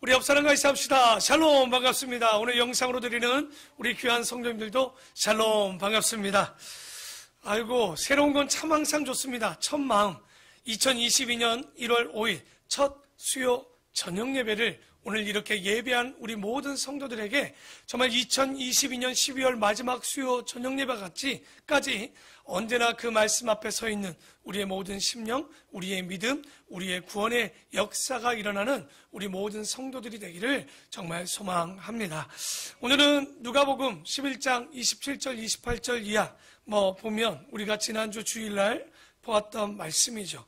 우리 옆 사람과 인사합시다. 샬롬, 반갑습니다. 오늘 영상으로 드리는 우리 귀한 성도님들도 샬롬, 반갑습니다. 아이고, 새로운 건 참 항상 좋습니다. 첫 마음, 2022년 1월 5일 첫 수요 저녁 예배를 오늘 이렇게 예배한 우리 모든 성도들에게 정말 2022년 12월 마지막 수요 저녁 예배 까지 언제나 그 말씀 앞에 서 있는 우리의 모든 심령, 우리의 믿음, 우리의 구원의 역사가 일어나는 우리 모든 성도들이 되기를 정말 소망합니다. 오늘은 누가복음 11장 27절, 28절 이하 보면 우리가 지난주 주일날 보았던 말씀이죠.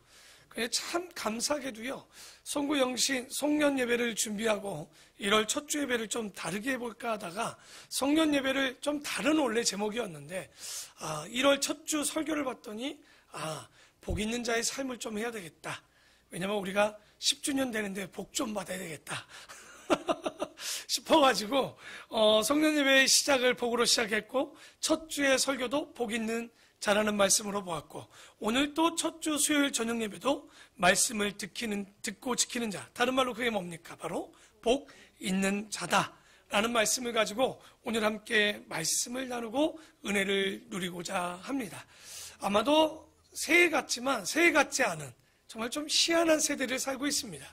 참 감사하게도요, 송구영신 송년 예배를 준비하고 1월 첫 주 예배를 좀 다르게 해볼까 하다가 송년 예배를 좀 다른 원래 제목이었는데 1월 첫 주 설교를 봤더니 복 있는 자의 삶을 좀 해야 되겠다. 왜냐면 우리가 10주년 되는데 복 좀 받아야 되겠다 싶어가지고 송년 예배의 시작을 복으로 시작했고 첫 주의 설교도 복 있는 자라는 말씀으로 보았고 오늘 또 첫 주 수요일 저녁 예배도 말씀을 듣고 지키는 자, 다른 말로 그게 뭡니까? 바로 복 있는 자다라는 말씀을 가지고 오늘 함께 말씀을 나누고 은혜를 누리고자 합니다. 아마도 새해 같지만 새해 같지 않은 정말 좀 희한한 세대를 살고 있습니다.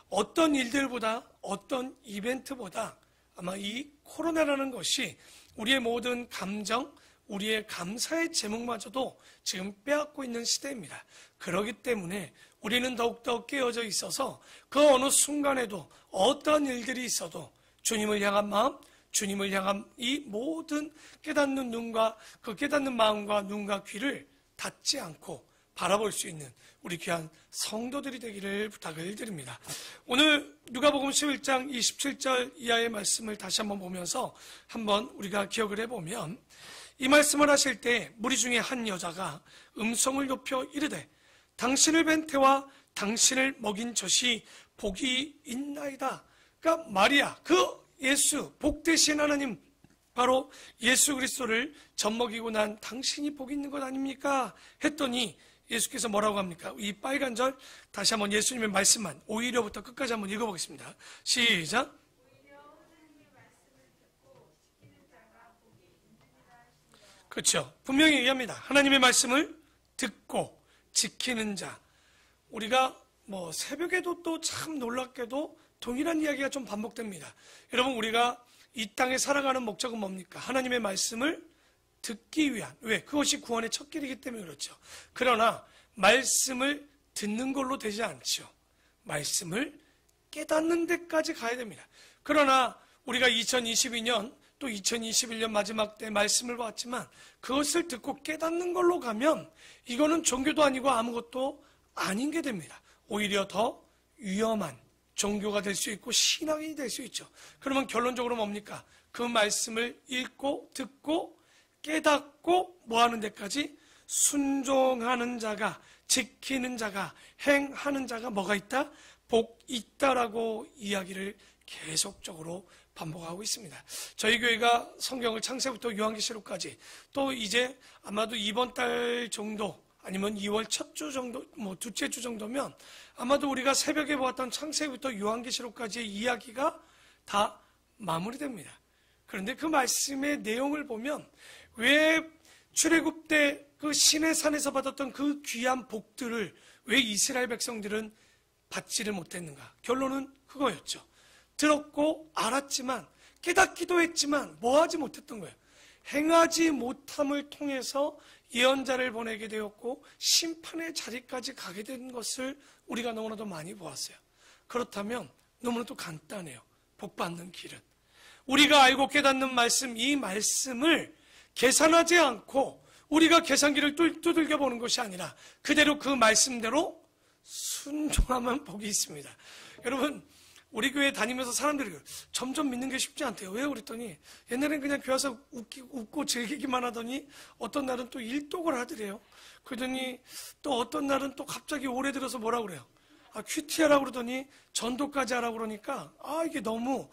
어떤 일들보다 어떤 이벤트보다 아마 이 코로나라는 것이 우리의 모든 감정, 우리의 감사의 제목마저도 지금 빼앗고 있는 시대입니다. 그렇기 때문에 우리는 더욱더 깨어져 있어서 그 어느 순간에도 어떤 일들이 있어도 주님을 향한 마음, 주님을 향한 이 모든 깨닫는 눈과 그 깨닫는 마음과 눈과 귀를 닫지 않고 바라볼 수 있는 우리 귀한 성도들이 되기를 부탁을 드립니다. 오늘 누가복음 11장 27절 이하의 말씀을 다시 한번 보면서 한번 우리가 기억을 해보면 이 말씀을 하실 때 무리 중에 한 여자가 음성을 높여 이르되 당신을 뵌 태와 당신을 먹인 젖이 복이 있나이다. 그러니까 마리아, 그 예수, 복되신 하나님, 바로 예수 그리스도를 젖먹이고 난 당신이 복이 있는 것 아닙니까? 했더니 예수께서 뭐라고 합니까? 이 빨간 절 다시 한번 예수님의 말씀만 오히려부터 끝까지 한번 읽어보겠습니다. 시작. 그렇죠. 분명히 얘기합니다. 하나님의 말씀을 듣고 지키는 자. 우리가 새벽에도 또 참 놀랍게도 동일한 이야기가 좀 반복됩니다. 여러분, 우리가 이 땅에 살아가는 목적은 뭡니까? 하나님의 말씀을 듣기 위한, 왜? 그것이 구원의 첫 길이기 때문에 그렇죠. 그러나 말씀을 듣는 걸로 되지 않죠. 말씀을 깨닫는 데까지 가야 됩니다. 그러나 우리가 2022년 또 2021년 마지막 때 말씀을 봤지만 그것을 듣고 깨닫는 걸로 가면 이거는 종교도 아니고 아무것도 아닌 게 됩니다. 오히려 더 위험한 종교가 될 수 있고 신앙이 될 수 있죠. 그러면 결론적으로 뭡니까? 그 말씀을 읽고 듣고 깨닫고 뭐하는 데까지 순종하는 자가, 지키는 자가, 행하는 자가 뭐가 있다? 복 있다라고 이야기를 계속적으로 반복하고 있습니다. 저희 교회가 성경을 창세부터 요한계시록까지 또 이제 아마도 이번 달 정도 아니면 2월 첫 주 정도, 둘째 주 정도면 아마도 우리가 새벽에 보았던 창세부터 요한계시록까지의 이야기가 다 마무리됩니다. 그런데 그 말씀의 내용을 보면 왜 출애굽 때 그 신의 산에서 받았던 그 귀한 복들을 왜 이스라엘 백성들은 받지를 못했는가? 결론은 그거였죠. 들었고 알았지만 깨닫기도 했지만 뭐하지 못했던 거예요. 행하지 못함을 통해서 예언자를 보내게 되었고 심판의 자리까지 가게 된 것을 우리가 너무나도 많이 보았어요. 그렇다면 너무나도 간단해요. 복받는 길은. 우리가 알고 깨닫는 말씀, 이 말씀을 계산하지 않고 우리가 계산기를 두들겨 보는 것이 아니라 그대로 그 말씀대로 순종하면 복이 있습니다. 여러분, 우리 교회 다니면서 사람들이 점점 믿는 게 쉽지 않대요. 왜요? 그랬더니 옛날엔 그냥 교회 와서 웃고 즐기기만 하더니 어떤 날은 또 일독을 하더래요. 그러더니 또 어떤 날은 또 갑자기 올해 들어서 뭐라고 그래요? 큐티하라고 그러더니 전도까지 하라고 그러니까 이게 너무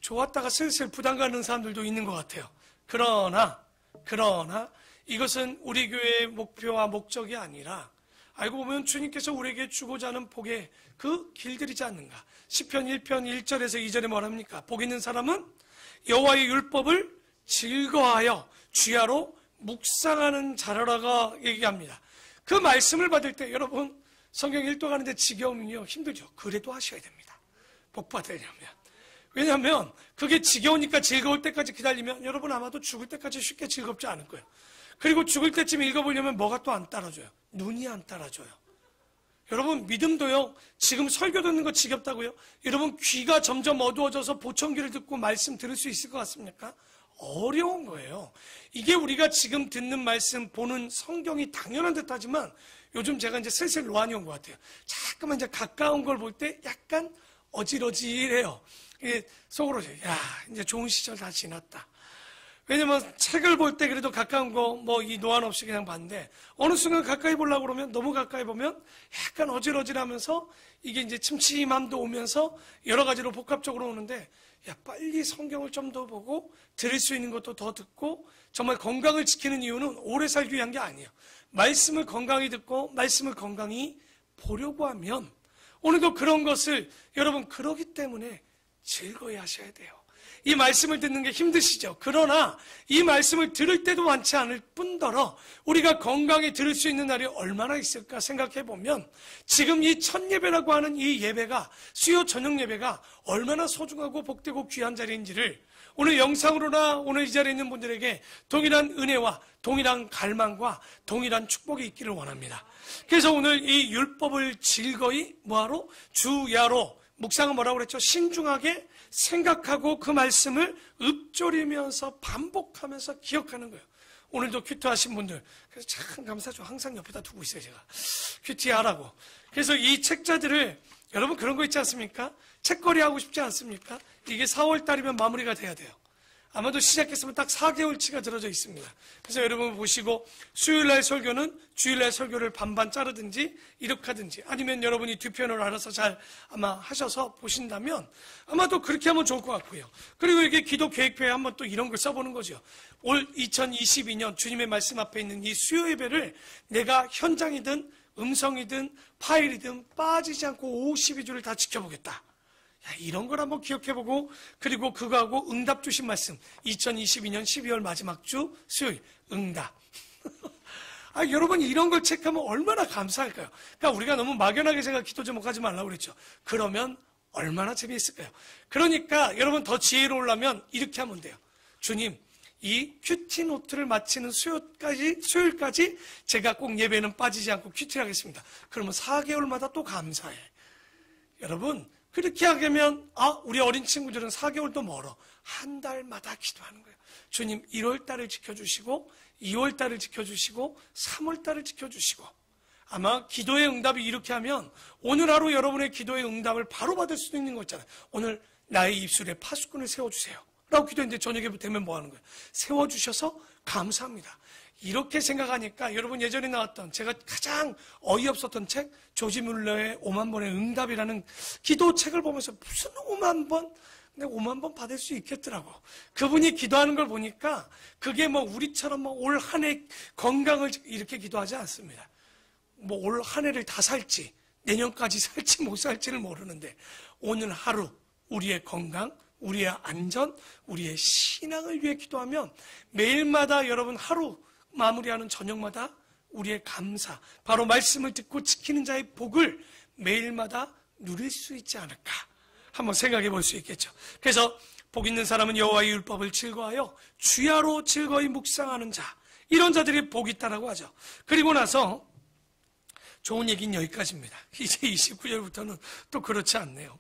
좋았다가 슬슬 부담 갖는 사람들도 있는 것 같아요. 그러나 이것은 우리 교회의 목표와 목적이 아니라 알고 보면 주님께서 우리에게 주고자 하는 복의 그 길들이지 않는가. 시편 1편 1절에서 2절에 뭐랍니까? 복 있는 사람은 여호와의 율법을 즐거워하여 주야로 묵상하는 자라라가 얘기합니다. 그 말씀을 받을 때 여러분 성경 읽어가는데 지겨우면요 힘들죠. 그래도 하셔야 됩니다. 복 받으려면. 왜냐하면 그게 지겨우니까 즐거울 때까지 기다리면 여러분 아마도 죽을 때까지 쉽게 즐겁지 않을 거예요. 그리고 죽을 때쯤 읽어보려면 뭐가 또 안 따라줘요? 눈이 안 따라줘요. 여러분 믿음도요, 지금 설교 듣는 거 지겹다고요? 여러분 귀가 점점 어두워져서 보청기를 듣고 말씀 들을 수 있을 것 같습니까? 어려운 거예요. 이게 우리가 지금 듣는 말씀, 보는 성경이 당연한 듯 하지만 요즘 제가 이제 슬슬 노안이 온 것 같아요. 자꾸만 이제 가까운 걸 볼 때 약간 어지러지해요. 속으로 야 이제 좋은 시절 다 지났다. 왜냐면 책을 볼 때 그래도 가까운 거 뭐 이 노안 없이 그냥 봤는데 어느 순간 가까이 보려고 그러면 너무 가까이 보면 약간 어지러지하면서 이게 이제 침침함도 오면서 여러 가지로 복합적으로 오는데 야 빨리 성경을 좀 더 보고 들을 수 있는 것도 더 듣고 정말 건강을 지키는 이유는 오래 살기 위한 게 아니에요. 말씀을 건강히 듣고 말씀을 건강히 보려고 하면 오늘도 그런 것을 여러분 그러기 때문에 즐거이 하셔야 돼요. 이 말씀을 듣는 게 힘드시죠? 그러나 이 말씀을 들을 때도 많지 않을 뿐더러 우리가 건강히 들을 수 있는 날이 얼마나 있을까 생각해 보면 지금 이 첫 예배라고 하는 이 예배가 수요 저녁 예배가 얼마나 소중하고 복되고 귀한 자리인지를 오늘 영상으로나 오늘 이 자리에 있는 분들에게 동일한 은혜와 동일한 갈망과 동일한 축복이 있기를 원합니다. 그래서 오늘 이 율법을 즐거이 뭐하러? 주야로. 묵상은 뭐라고 그랬죠? 신중하게 생각하고 그 말씀을 읊조리면서 반복하면서 기억하는 거예요. 오늘도 큐티 하신 분들 그래서 참 감사하죠. 항상 옆에다 두고 있어요. 제가 큐티 하라고. 그래서 이 책자들을 여러분 그런 거 있지 않습니까? 책거리 하고 싶지 않습니까? 이게 4월 달이면 마무리가 돼야 돼요. 아마도 시작했으면 딱 4개월치가 들어져 있습니다. 그래서 여러분 보시고 수요일날 설교는 주일날 설교를 반반 자르든지 이렇게 하든지 아니면 여러분이 두 편을 알아서 잘 아마 하셔서 보신다면 아마도 그렇게 하면 좋을 것 같고요. 그리고 이게 기도 계획표에 한번 또 이런 걸 써보는 거죠. 올 2022년 주님의 말씀 앞에 있는 이 수요 예배를 내가 현장이든 음성이든 파일이든 빠지지 않고 52주를 다 지켜보겠다. 이런 걸 한번 기억해보고 그리고 그거하고 응답 주신 말씀 2022년 12월 마지막 주 수요일 응답. 여러분 이런 걸 체크하면 얼마나 감사할까요? 그러니까 우리가 너무 막연하게 생각 기도 제목하지 말라고 그랬죠. 그러면 얼마나 재미있을까요? 그러니까 여러분 더 지혜로우려면 이렇게 하면 돼요. 주님 이 큐티 노트를 마치는 수요일까지 제가 꼭 예배는 빠지지 않고 큐티를 하겠습니다. 그러면 4개월마다 또 감사해. 여러분 그렇게 하면 우리 어린 친구들은 4개월도 멀어. 한 달마다 기도하는 거예요. 주님 1월 달을 지켜주시고 2월 달을 지켜주시고 3월 달을 지켜주시고 아마 기도의 응답이 이렇게 하면 오늘 하루 여러분의 기도의 응답을 바로 받을 수도 있는 거 있잖아요. 오늘 나의 입술에 파수꾼을 세워주세요 라고 기도했는데 저녁에 되면 뭐 하는 거예요? 세워주셔서 감사합니다. 이렇게 생각하니까 여러분 예전에 나왔던 제가 가장 어이없었던 책 조지 뮬러의 5만 번의 응답이라는 기도책을 보면서 무슨 5만 번? 근데 5만 번 받을 수 있겠더라고. 그분이 기도하는 걸 보니까 그게 뭐 우리처럼 올 한 해 건강을 이렇게 기도하지 않습니다. 뭐 올 한 해를 다 살지 내년까지 살지 못 살지를 모르는데 오늘 하루 우리의 건강 우리의 안전 우리의 신앙을 위해 기도하면 매일마다 여러분 하루 마무리하는 저녁마다 우리의 감사, 바로 말씀을 듣고 지키는 자의 복을 매일마다 누릴 수 있지 않을까 한번 생각해 볼 수 있겠죠. 그래서 복 있는 사람은 여호와의 율법을 즐거워하여 주야로 즐거이 묵상하는 자, 이런 자들이 복이 있다라고 하죠. 그리고 나서 좋은 얘기는 여기까지입니다. 이제 29절부터는 또 그렇지 않네요.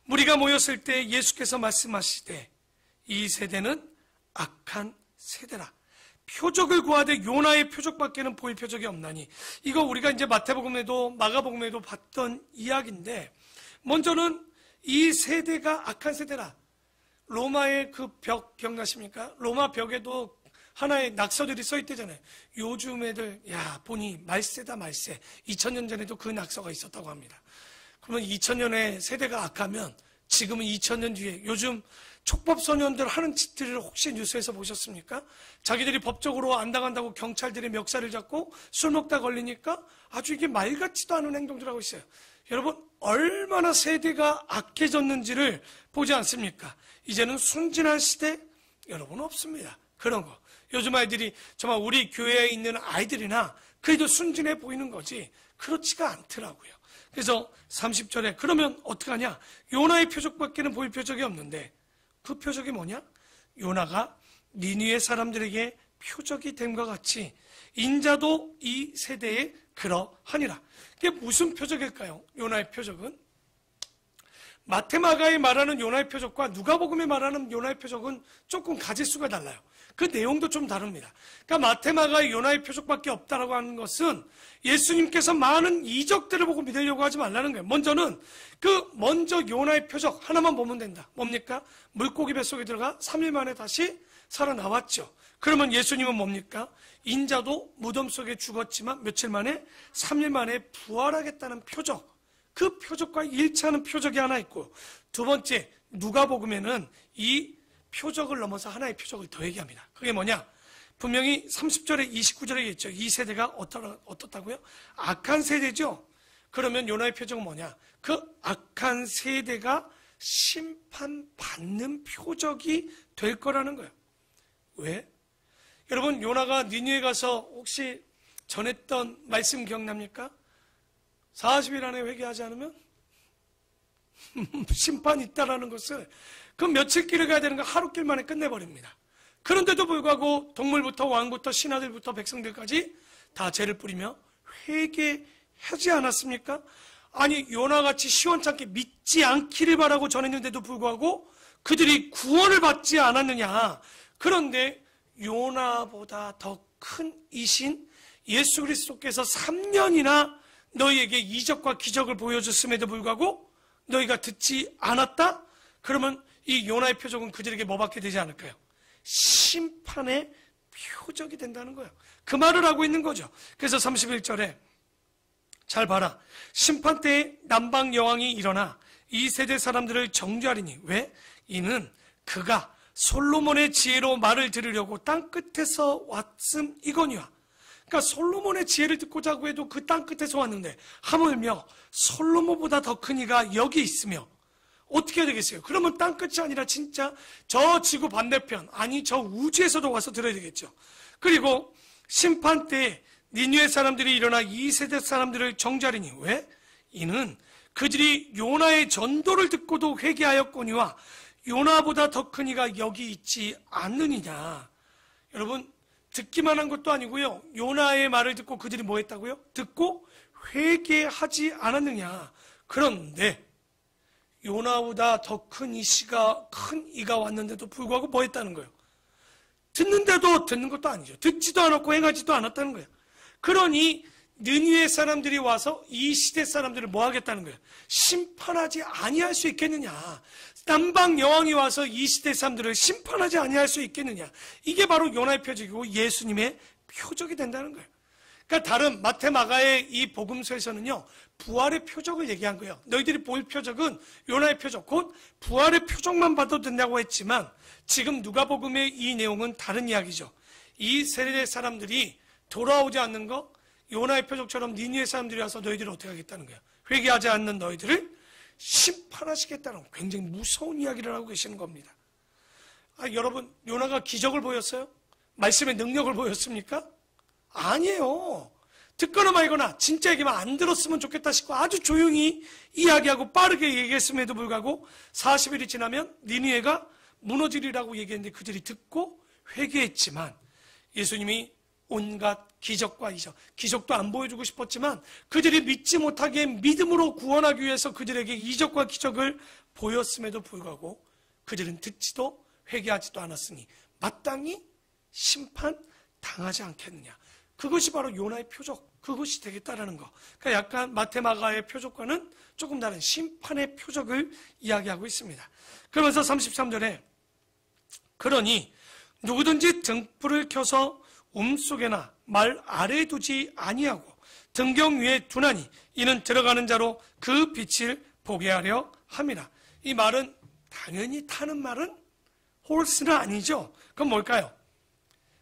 무리가 모였을 때 예수께서 말씀하시되 이 세대는 악한 세대라. 표적을 구하되 요나의 표적밖에는 보일 표적이 없나니. 이거 우리가 이제 마태복음에도 마가복음에도 봤던 이야기인데 먼저는 이 세대가 악한 세대라. 로마의 그 벽 기억나십니까? 로마 벽에도 하나의 낙서들이 써 있대잖아요. 요즘 애들 보니 말세다 말세. 2000년 전에도 그 낙서가 있었다고 합니다. 그러면 2000년의 세대가 악하면 지금은 2000년 뒤에 요즘 촉법소년들 하는 짓들을 혹시 뉴스에서 보셨습니까? 자기들이 법적으로 안 당한다고 경찰들이 멱살을 잡고 술 먹다 걸리니까 아주 이게 말 같지도 않은 행동들 하고 있어요. 여러분, 얼마나 세대가 악해졌는지를 보지 않습니까? 이제는 순진한 시대 여러분 없습니다. 그런 거. 요즘 아이들이 정말 우리 교회에 있는 아이들이나 그래도 순진해 보이는 거지 그렇지가 않더라고요. 그래서 30절에 그러면 어떡하냐? 요나의 표적밖에는 보일 표적이 없는데 그 표적이 뭐냐? 요나가 니느웨 사람들에게 표적이 됨과 같이 인자도 이 세대에 그러하니라. 이게 무슨 표적일까요? 요나의 표적은 마태마가에 말하는 요나의 표적과 누가복음에 말하는 요나의 표적은 조금 가지수가 달라요. 그 내용도 좀 다릅니다. 그러니까 마태마가의 요나의 표적밖에 없다라고 하는 것은 예수님께서 많은 이적들을 보고 믿으려고 하지 말라는 거예요. 먼저 요나의 표적 하나만 보면 된다. 뭡니까? 물고기 뱃속에 들어가 3일 만에 다시 살아나왔죠. 그러면 예수님은 뭡니까? 인자도 무덤 속에 죽었지만 며칠 만에 3일 만에 부활하겠다는 표적. 그 표적과 일치하는 표적이 하나 있고, 두 번째 누가복음에는 이 표적을 넘어서 하나의 표적을 더 얘기합니다. 그게 뭐냐? 분명히 30절에 29절에 있죠. 이 세대가 어떻다고요? 악한 세대죠. 그러면 요나의 표적은 뭐냐? 그 악한 세대가 심판받는 표적이 될 거라는 거예요. 왜? 여러분, 요나가 니느웨 가서 혹시 전했던 말씀 기억납니까? 40일 안에 회개하지 않으면 심판이 있다라는 것을 그 며칠 길을 가야 되는 거 하루 길 만에 끝내버립니다. 그런데도 불구하고 동물부터 왕부터 신하들부터 백성들까지 다 죄를 뿌리며 회개하지 않았습니까? 아니, 요나같이 시원찮게 믿지 않기를 바라고 전했는데도 불구하고 그들이 구원을 받지 않았느냐. 그런데 요나보다 더 큰 이신 예수 그리스도께서 3년이나 너희에게 이적과 기적을 보여줬음에도 불구하고 너희가 듣지 않았다? 그러면 이 요나의 표적은 그들에게 뭐 받게 되지 않을까요? 심판의 표적이 된다는 거예요. 그 말을 하고 있는 거죠. 그래서 31절에 잘 봐라. 심판 때에 남방 여왕이 일어나 이 세대 사람들을 정죄하리니. 왜? 이는 그가 솔로몬의 지혜로 말을 들으려고 땅끝에서 왔음이거니와. 그러니까 솔로몬의 지혜를 듣고자 하고 해도 그 땅끝에서 왔는데 하물며 솔로몬보다 더 큰 이가 여기 있으며 어떻게 해야 되겠어요? 그러면 땅끝이 아니라 진짜 저 지구 반대편, 아니 저 우주에서도 와서 들어야 되겠죠. 그리고 심판 때에 니느웨 사람들이 일어나 이 세대 사람들을 정죄하리니. 왜? 이는 그들이 요나의 전도를 듣고도 회개하였거니와 요나보다 더 큰 이가 여기 있지 않느니냐. 여러분, 듣기만 한 것도 아니고요. 요나의 말을 듣고 그들이 뭐 했다고요? 듣고 회개하지 않았느냐. 그런데 요나보다 더 큰 이가 왔는데도 불구하고 뭐 했다는 거예요? 듣는데도 듣는 것도 아니죠. 듣지도 않았고 행하지도 않았다는 거예요. 그러니 느니웨 사람들이 와서 이 시대 사람들을 뭐 하겠다는 거예요? 심판하지 아니할 수 있겠느냐. 남방 여왕이 와서 이 시대 사람들을 심판하지 아니할 수 있겠느냐. 이게 바로 요나의 표적이고 예수님의 표적이 된다는 거예요. 그러니까 다른 마태 마가의 이 복음서에서는요, 부활의 표적을 얘기한 거예요. 너희들이 볼 표적은 요나의 표적, 곧 부활의 표적만 봐도 된다고 했지만 지금 누가복음의 이 내용은 다른 이야기죠. 이 세대 사람들이 돌아오지 않는 거, 요나의 표적처럼 니느웨 사람들이 와서 너희들을 어떻게 하겠다는 거예요? 회개하지 않는 너희들을 심판하시겠다는 굉장히 무서운 이야기를 하고 계시는 겁니다. 여러분, 요나가 기적을 보였어요? 말씀의 능력을 보였습니까? 아니에요. 듣거나 말거나 진짜 얘기만 안 들었으면 좋겠다 싶고 아주 조용히 이야기하고 빠르게 얘기했음에도 불구하고 40일이 지나면 니느웨가 무너지리라고 얘기했는데 그들이 듣고 회개했지만 예수님이 온갖 기적과 이적, 기적도 안 보여주고 싶었지만 그들이 믿지 못하게 믿음으로 구원하기 위해서 그들에게 이적과 기적을 보였음에도 불구하고 그들은 듣지도 회개하지도 않았으니 마땅히 심판당하지 않겠느냐. 그것이 바로 요나의 표적, 그것이 되겠다라는 거. 그러니까 약간 마태마가의 표적과는 조금 다른 심판의 표적을 이야기하고 있습니다. 그러면서 33절에 그러니 누구든지 등불을 켜서 속에나 말 아래에 두지 아니하고 등경 위에 두나니 이는 들어가는 자로 그 빛을 보게 하려 합니다. 이 말은 당연히 타는 말은 horse는 아니죠. 그건 뭘까요?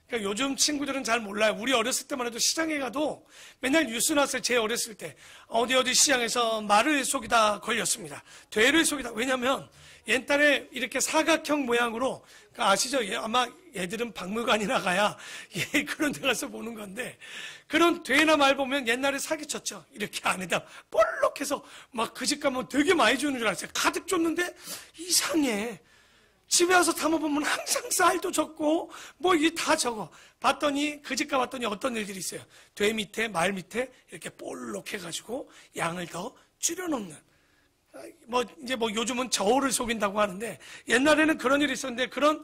그러니까 요즘 친구들은 잘 몰라요. 우리 어렸을 때만 해도 시장에 가도 맨날 뉴스 났어요. 제 어렸을 때 어디 시장에서 말을 속이다 걸렸습니다. 돼를 속이다. 왜냐하면 옛날에 이렇게 사각형 모양으로 아시죠? 아마 얘들은 박물관이나 가야 그런 데 가서 보는 건데, 그런 돼나 말 보면 옛날에 사기쳤죠. 이렇게 안에다 볼록해서 막 그 집 가면 되게 많이 주는 줄 알았어요. 가득 줬는데 이상해. 집에 와서 담아보면 항상 쌀도 적고 뭐 이게 다 적어. 봤더니 그 집 가봤더니 어떤 일들이 있어요. 돼 밑에 말 밑에 이렇게 볼록해가지고 양을 더 줄여놓는. 이제 요즘은 저울을 속인다고 하는데, 옛날에는 그런 일이 있었는데, 그런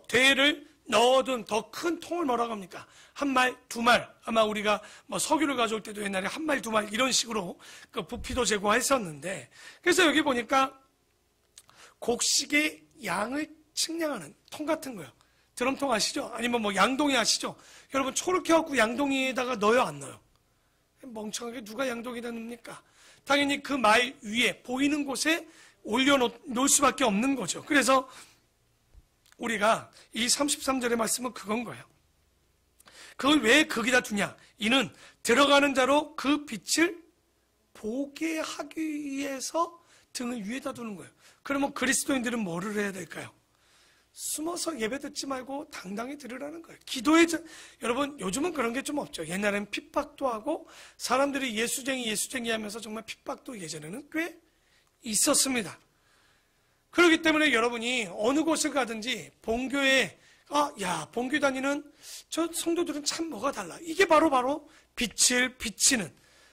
돼를 넣어둔 더 큰 통을 뭐라고 합니까? 한 말, 두 말. 아마 우리가 석유를 가져올 때도 옛날에 한 말, 두 말 이런 식으로 부피도 제공했었는데, 그래서 여기 보니까 곡식의 양을 측량하는 통 같은 거요. 드럼통 아시죠? 아니면 양동이 아시죠? 여러분 초를 켜갖고 양동이에다가 넣어요, 안 넣어요? 멍청하게 누가 양동이에다 넣습니까? 당연히 그 말 위에 보이는 곳에 올려놓을 수밖에 없는 거죠. 그래서 우리가 이 33절의 말씀은 그건 거예요. 그걸 왜 거기다 두냐? 이는 들어가는 자로 그 빛을 보게 하기 위해서 등을 위에다 두는 거예요. 그러면 그리스도인들은 뭐를 해야 될까요? 숨어서 예배 듣지 말고 당당히 들으라는 거예요. 여러분 요즘은 그런 게 좀 없죠. 옛날에는 핍박도 하고 사람들이 예수쟁이 하면서 정말 핍박도 예전에는 꽤 있었습니다. 그렇기 때문에 여러분이 어느 곳을 가든지 본교에 본교 다니는 저 성도들은 참 뭐가 달라. 이게 바로 빛을 비치는.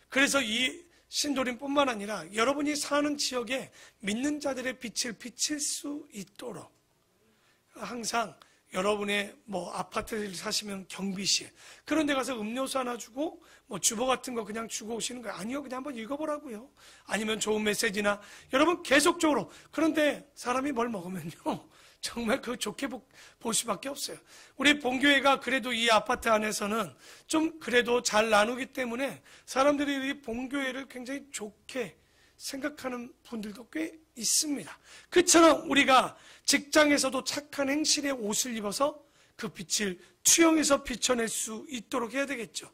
그래서 이 신도림뿐만 아니라 여러분이 사는 지역에 믿는 자들의 빛을 비칠 수 있도록 항상 여러분의 아파트를 사시면 경비실 그런 데 가서 음료수 하나 주고 주보 같은 거 그냥 주고 오시는 거예요. 아니요, 그냥 한번 읽어보라고요. 아니면 좋은 메시지나 여러분 계속적으로. 그런데 사람이 뭘 먹으면요 정말 그거 좋게 볼 수밖에 없어요. 우리 본교회가 그래도 이 아파트 안에서는 좀 그래도 잘 나누기 때문에 사람들이 이 본교회를 굉장히 좋게 생각하는 분들도 꽤 있습니다. 그처럼 우리가 직장에서도 착한 행실의 옷을 입어서 그 빛을 투영해서 비춰낼 수 있도록 해야 되겠죠.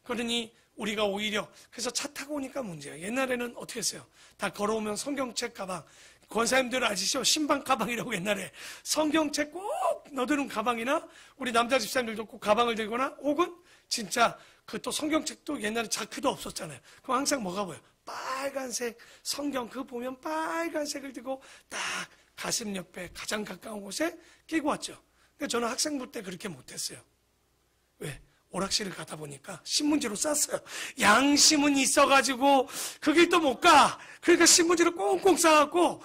그러니 우리가 오히려 그래서 차 타고 오니까 문제예요. 옛날에는 어떻게 했어요? 다 걸어오면 성경책 가방, 권사님들 아시죠? 신방 가방이라고 옛날에 성경책 꼭 넣어두는 가방이나 우리 남자 집사님들도 꼭 가방을 들거나 혹은 진짜 그 또 성경책도 옛날에 자크도 없었잖아요. 그럼 항상 뭐가 보여요? 빨간색 성경 그거 보면 빨간색을 들고 딱 가슴 옆에 가장 가까운 곳에 끼고 왔죠. 근데 저는 학생부 때 그렇게 못했어요. 왜? 오락실을 가다 보니까 신문지로 쌌어요. 양심은 있어가지고 그 길 또 못 가. 그러니까 신문지로 꽁꽁 싸갖고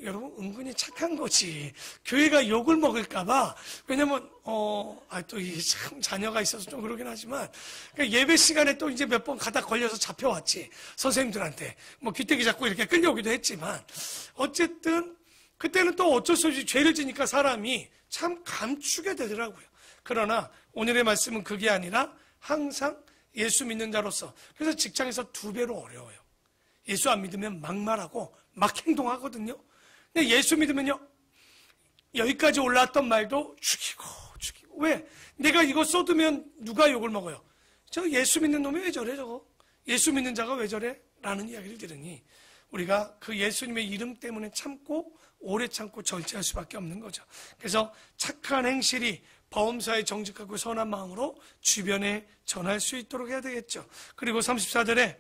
여러분 은근히 착한 거지. 교회가 욕을 먹을까봐. 왜냐면 또 이 참 자녀가 있어서 좀 그러긴 하지만 그러니까 예배 시간에 또 이제 몇 번 가다 걸려서 잡혀왔지. 선생님들한테 귀때기 잡고 이렇게 끌려오기도 했지만 어쨌든 그때는 또 어쩔 수 없이 죄를 지니까 사람이 참 감추게 되더라고요. 그러나 오늘의 말씀은 그게 아니라 항상 예수 믿는 자로서 그래서 직장에서 2배로 어려워요. 예수 안 믿으면 막말하고 막 행동하거든요. 근데 예수 믿으면요 여기까지 올라왔던 말도 죽이고 왜? 내가 이거 쏟으면 누가 욕을 먹어요? 저 예수 믿는 놈이 왜 저래 저거? 예수 믿는 자가 왜 저래? 라는 이야기를 들으니 우리가 그 예수님의 이름 때문에 참고 오래 참고 절제할 수밖에 없는 거죠. 그래서 착한 행실이 범사에 정직하고 선한 마음으로 주변에 전할 수 있도록 해야 되겠죠. 그리고 34절에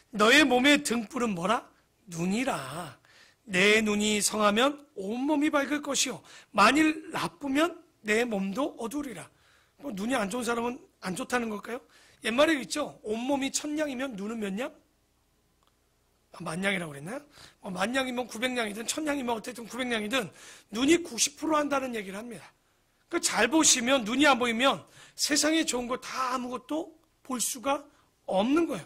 너의 몸의 등불은 뭐라? 눈이라. 내 눈이 성하면 온몸이 밝을 것이요 만일 나쁘면 내 몸도 어두우리라. 눈이 안 좋은 사람은 안 좋다는 걸까요? 옛말에 있죠. 온몸이 1000냥이면 눈은 몇 냥? 만냥이라고 그랬나요? 만냥이면 900냥이든 1000냥이면 어쨌든 900냥이든 눈이 90% 한다는 얘기를 합니다. 잘 보시면 눈이 안 보이면 세상에 좋은 거 다 아무것도 볼 수가 없는 거예요.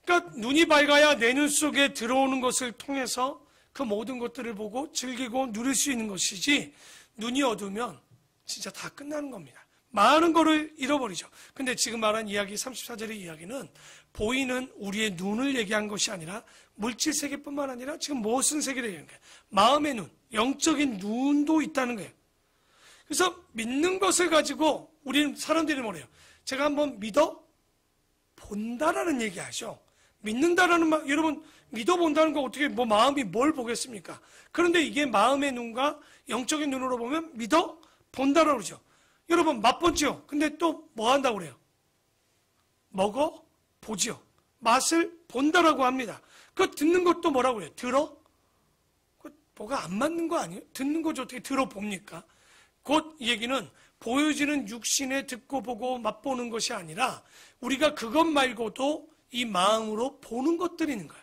그러니까 눈이 밝아야 내 눈 속에 들어오는 것을 통해서 그 모든 것들을 보고 즐기고 누릴 수 있는 것이지 눈이 어두우면 진짜 다 끝나는 겁니다. 많은 거를 잃어버리죠. 근데 지금 말한 이야기 34절의 이야기는 보이는 우리의 눈을 얘기한 것이 아니라 물질 세계뿐만 아니라 지금 무슨 세계를 얘기하는 거예요? 마음의 눈, 영적인 눈도 있다는 거예요. 그래서 믿는 것을 가지고 우리는 사람들이 뭐래요? 제가 한번 믿어 본다라는 얘기 하죠. 믿는다라는 말, 여러분 믿어본다는 거 어떻게 뭐 마음이 뭘 보겠습니까? 그런데 이게 마음의 눈과 영적인 눈으로 보면 믿어 본다라고 그러죠. 여러분 맛보죠. 근데 또 뭐 한다고 그래요? 먹어 보지요. 맛을 본다라고 합니다. 그 듣는 것도 뭐라고 그래요? 들어? 뭐가 안 맞는 거 아니에요? 듣는 거죠. 어떻게 들어봅니까? 곧 얘기는 보여지는 육신에 듣고 보고 맛보는 것이 아니라 우리가 그것 말고도 이 마음으로 보는 것들이 있는 거예요.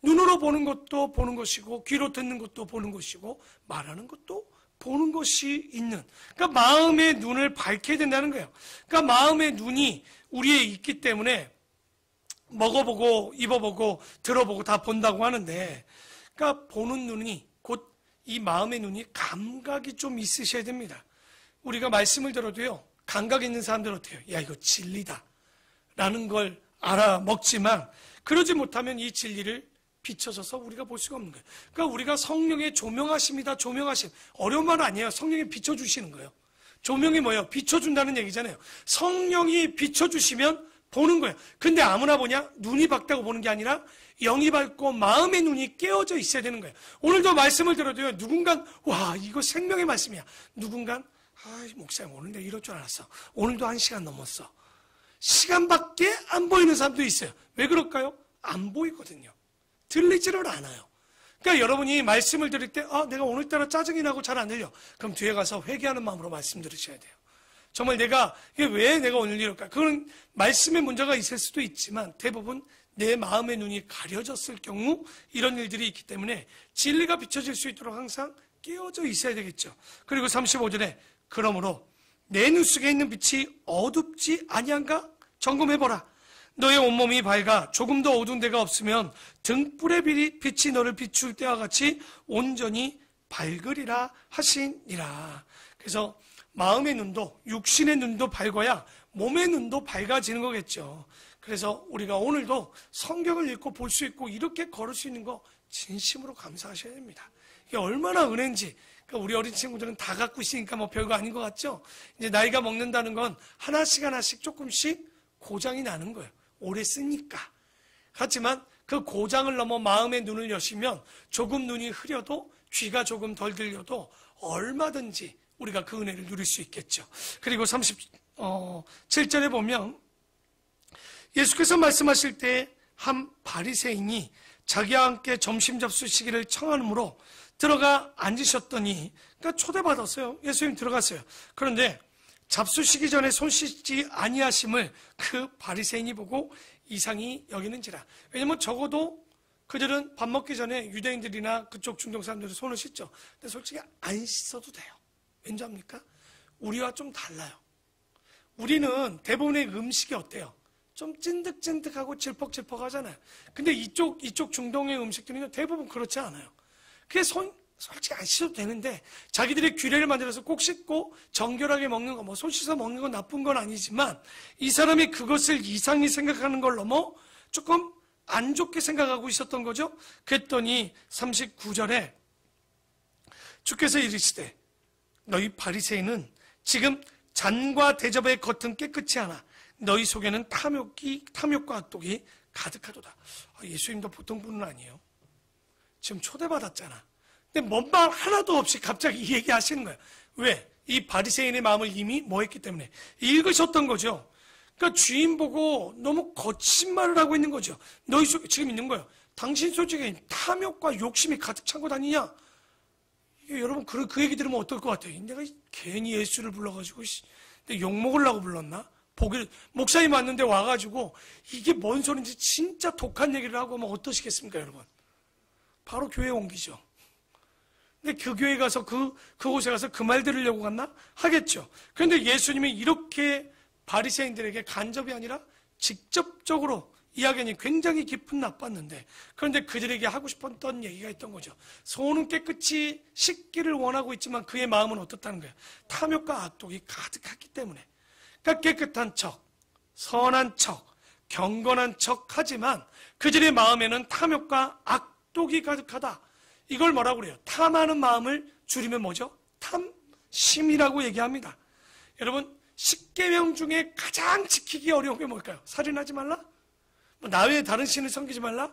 눈으로 보는 것도 보는 것이고 귀로 듣는 것도 보는 것이고 말하는 것도 보는 것이 있는, 그러니까 마음의 눈을 밝혀야 된다는 거예요. 그러니까 마음의 눈이 우리에 있기 때문에 먹어보고 입어보고 들어보고 다 본다고 하는데, 그러니까 보는 눈이 곧 이 마음의 눈이 감각이 좀 있으셔야 됩니다. 우리가 말씀을 들어도요, 감각 있는 사람들은 어때요? 야, 이거 진리다 라는 걸 알아먹지만 그러지 못하면 이 진리를 비춰져서 우리가 볼 수가 없는 거예요. 그러니까 우리가 성령의 조명하심이다. 조명하심. 어려운 말 아니에요. 성령이 비춰주시는 거예요. 조명이 뭐예요? 비춰준다는 얘기잖아요. 성령이 비춰주시면 보는 거예요. 근데 아무나 보냐? 눈이 밝다고 보는 게 아니라 영이 밝고 마음의 눈이 깨어져 있어야 되는 거예요. 오늘도 말씀을 들어도요, 누군가 와 이거 생명의 말씀이야. 누군가 목사님 오늘 내가 이럴 줄 알았어. 오늘도 1시간 넘었어. 시간밖에 안 보이는 사람도 있어요. 왜 그럴까요? 안 보이거든요. 들리지를 않아요. 그러니까 여러분이 말씀을 들을 때 내가 오늘따라 짜증이 나고 잘 안 들려. 그럼 뒤에 가서 회개하는 마음으로 말씀 들으셔야 돼요. 정말 이게 왜 내가 오늘 이럴까? 그건 말씀에 문제가 있을 수도 있지만 대부분 내 마음의 눈이 가려졌을 경우 이런 일들이 있기 때문에 진리가 비춰질 수 있도록 항상 깨어져 있어야 되겠죠. 그리고 35절에 그러므로 내 눈 속에 있는 빛이 어둡지 아니한가? 점검해보라. 너의 온몸이 밝아 조금도 어두운 데가 없으면 등불의 빛이 너를 비출 때와 같이 온전히 밝으리라 하시니라. 그래서 마음의 눈도 육신의 눈도 밝아야 몸의 눈도 밝아지는 거겠죠. 그래서 우리가 오늘도 성경을 읽고 볼 수 있고 이렇게 걸을 수 있는 거 진심으로 감사하셔야 됩니다. 이게 얼마나 은혜인지. 그러니까 우리 어린 친구들은 다 갖고 있으니까 뭐 별거 아닌 것 같죠. 이제 나이가 먹는다는 건 하나씩 조금씩 고장이 나는 거예요. 오래 쓰니까. 하지만 그 고장을 넘어 마음의 눈을 여시면 조금 눈이 흐려도 귀가 조금 덜 들려도 얼마든지 우리가 그 은혜를 누릴 수 있겠죠. 그리고 37절에 보면 예수께서 말씀하실 때 한 바리새인이 자기와 함께 점심 접수시기를 청하므로 들어가 앉으셨더니, 그러니까 초대받았어요. 예수님 들어갔어요. 그런데 잡수시기 전에 손 씻지 아니하심을 그 바리새인이 보고 이상히 여기는지라. 왜냐면 적어도 그들은 밥 먹기 전에 유대인들이나 그쪽 중동 사람들은 손을 씻죠. 근데 솔직히 안 씻어도 돼요. 왠지 압니까? 우리와 좀 달라요. 우리는 대부분의 음식이 어때요? 좀 찐득찐득하고 질퍽질퍽 하잖아요. 근데 이쪽 중동의 음식들은 대부분 그렇지 않아요. 그게 솔직히 안 씻어도 되는데 자기들의 규례를 만들어서 꼭 씻고 정결하게 먹는 거, 뭐 손 씻어 먹는 건 나쁜 건 아니지만 이 사람이 그것을 이상히 생각하는 걸 넘어 조금 안 좋게 생각하고 있었던 거죠. 그랬더니 39절에 주께서 이르시되 너희 바리새인은 지금 잔과 대접의 겉은 깨끗이 하나 너희 속에는 탐욕과 악독이 가득하도다. 예수님도 보통 분은 아니에요. 지금 초대받았잖아. 근데 뭔 말 하나도 없이 갑자기 이 얘기 하시는 거예요. 왜? 이 바리새인의 마음을 이미 뭐 했기 때문에 읽으셨던 거죠. 그러니까 주인 보고 너무 거친 말을 하고 있는 거죠. 너희 속에 지금 있는 거예요. 당신 솔직히 탐욕과 욕심이 가득 찬 것 아니냐? 여러분 그 얘기 들으면 어떨 것 같아요? 내가 괜히 예수를 불러가지고 근데 욕 먹으려고 불렀나? 목사님 왔는데 와가지고 이게 뭔 소린지 진짜 독한 얘기를 하고 하면 어떠시겠습니까, 여러분? 바로 교회 옮기죠. 근데 그 교회 가서 그곳에 가서 그 말 들으려고 갔나? 하겠죠. 그런데 예수님이 이렇게 바리새인들에게 간접이 아니라 직접적으로 이야기하니 굉장히 깊은 나빴는데, 그런데 그들에게 하고 싶었던 얘기가 있던 거죠. 손은 깨끗이 씻기를 원하고 있지만 그의 마음은 어떻다는 거예요? 탐욕과 악독이 가득했기 때문에. 그러니까 깨끗한 척, 선한 척, 경건한 척 하지만 그들의 마음에는 탐욕과 악독이 가득하다. 이걸 뭐라고 그래요? 탐하는 마음을 줄이면 뭐죠? 탐심이라고 얘기합니다. 여러분, 10계명 중에 가장 지키기 어려운 게 뭘까요? 살인하지 말라? 나 외에 다른 신을 섬기지 말라?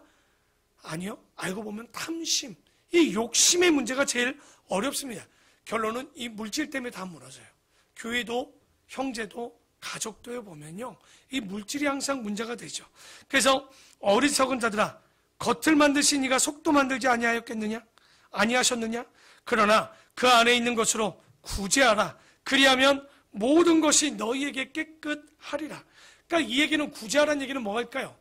아니요. 알고 보면 탐심, 이 욕심의 문제가 제일 어렵습니다. 결론은 이 물질 때문에 다 무너져요. 교회도 형제도 가족도에 보면요, 이 물질이 항상 문제가 되죠. 그래서 어리석은 자들아, 겉을 만드신 이가 속도 만들지 아니하였겠느냐? 아니하셨느냐? 그러나 그 안에 있는 것으로 구제하라. 그리하면 모든 것이 너희에게 깨끗하리라. 그러니까 이 얘기는, 구제하라는 얘기는 뭐일까요?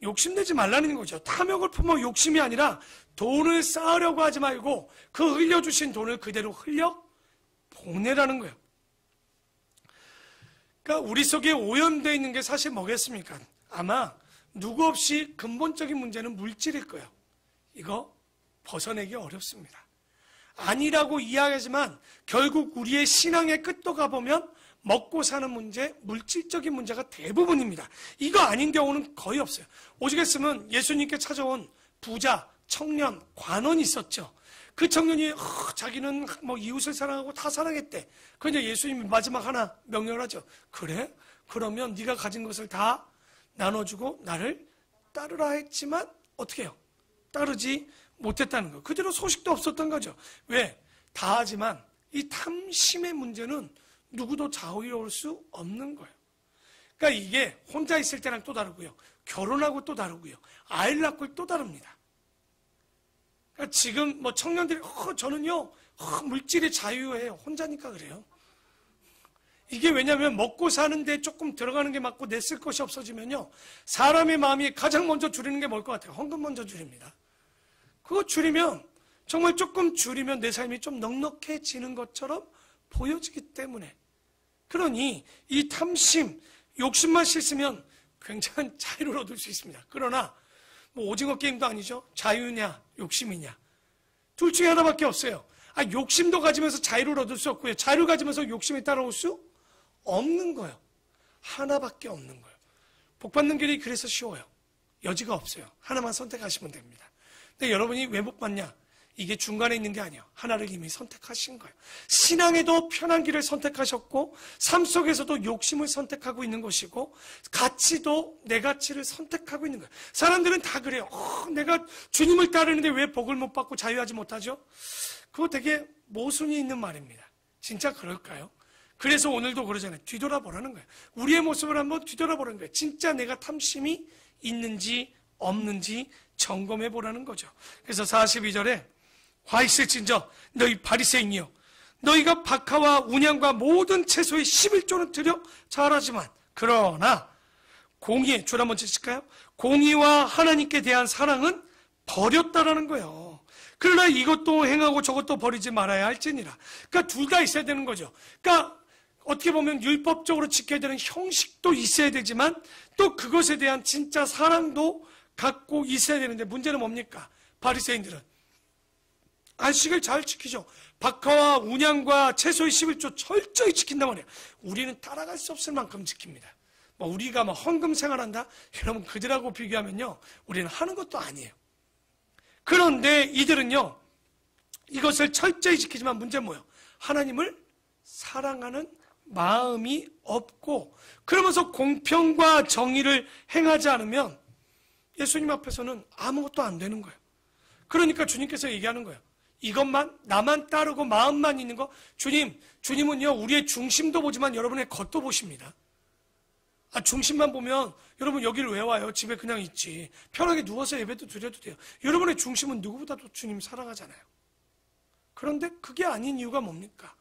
욕심내지 말라는 거죠. 탐욕을 품어 욕심이 아니라 돈을 쌓으려고 하지 말고 그 흘려주신 돈을 그대로 흘려 보내라는 거예요. 그러니까 우리 속에 오염되어 있는 게 사실 뭐겠습니까? 아마 누구 없이 근본적인 문제는 물질일 거예요. 이거 벗어내기 어렵습니다. 아니라고 이야기하지만 결국 우리의 신앙의 끝도 가보면 먹고 사는 문제, 물질적인 문제가 대부분입니다. 이거 아닌 경우는 거의 없어요. 오죽했으면 예수님께 찾아온 부자, 청년, 관원이 있었죠. 그 청년이 자기는 뭐 이웃을 사랑하고 다 사랑했대. 그런데 예수님이 마지막 하나 명령을 하죠. 그래? 그러면 네가 가진 것을 다 나눠주고 나를 따르라 했지만 어떻게 해요? 따르지 못했다는 거예요. 그대로 소식도 없었던 거죠. 왜? 다 하지만 이 탐심의 문제는 누구도 자유로울 수 없는 거예요. 그러니까 이게 혼자 있을 때랑 또 다르고요. 결혼하고 또 다르고요. 아이를 낳고 또 다릅니다. 그러니까 지금 뭐 청년들이 저는요 물질의 자유예요. 혼자니까 그래요. 이게 왜냐하면 먹고 사는데 조금 들어가는 게 맞고 내 쓸 것이 없어지면요, 사람의 마음이 가장 먼저 줄이는 게 뭘 것 같아요? 헌금 먼저 줄입니다. 그거 줄이면, 정말 조금 줄이면 내 삶이 좀 넉넉해지는 것처럼 보여지기 때문에. 그러니 이 탐심, 욕심만 씻으면 굉장한 자유를 얻을 수 있습니다. 그러나 뭐 오징어 게임도 아니죠. 자유냐 욕심이냐, 둘 중에 하나밖에 없어요. 욕심도 가지면서 자유를 얻을 수 없고요, 자유를 가지면서 욕심이 따라올 수 없는 거예요. 하나밖에 없는 거예요. 복 받는 길이 그래서 쉬워요. 여지가 없어요. 하나만 선택하시면 됩니다. 근데 여러분이 왜 못 받냐? 이게 중간에 있는 게 아니에요. 하나를 이미 선택하신 거예요. 신앙에도 편한 길을 선택하셨고, 삶 속에서도 욕심을 선택하고 있는 것이고, 가치도 내 가치를 선택하고 있는 거예요. 사람들은 다 그래요. 내가 주님을 따르는데 왜 복을 못 받고 자유하지 못하죠? 그거 되게 모순이 있는 말입니다. 진짜 그럴까요? 그래서 오늘도 그러잖아요. 뒤돌아보라는 거예요. 우리의 모습을 한번 뒤돌아보라는 거예요. 진짜 내가 탐심이 있는지 없는지 점검해 보라는 거죠. 그래서 42절에 화 있을진저 너희 바리새인이여, 너희가 박하와 운양과 모든 채소의 11조는 드려 잘하지만, 그러나 공의, 줄 한번 치실까요? 공의와 하나님께 대한 사랑은 버렸다라는 거예요. 그러나 이것도 행하고 저것도 버리지 말아야 할지니라. 그러니까 둘 다 있어야 되는 거죠. 그러니까 어떻게 보면 율법적으로 지켜야 되는 형식도 있어야 되지만 또 그것에 대한 진짜 사랑도 갖고 있어야 되는데, 문제는 뭡니까? 바리새인들은 안식을 잘 지키죠. 박하와 운양과 채소의 11조 철저히 지킨단 말이에요. 우리는 따라갈 수 없을 만큼 지킵니다. 우리가 헌금 생활한다? 여러분, 그들하고 비교하면요, 우리는 하는 것도 아니에요. 그런데 이들은요, 이것을 철저히 지키지만 문제는 뭐예요? 하나님을 사랑하는 마음이 없고, 그러면서 공평과 정의를 행하지 않으면 예수님 앞에서는 아무것도 안 되는 거예요. 그러니까 주님께서 얘기하는 거예요. 이것만, 나만 따르고 마음만 있는 거. 주님은요, 우리의 중심도 보지만 여러분의 겉도 보십니다. 중심만 보면 여러분 여기를 왜 와요? 집에 그냥 있지. 편하게 누워서 예배도 드려도 돼요. 여러분의 중심은 누구보다도 주님 사랑하잖아요. 그런데 그게 아닌 이유가 뭡니까?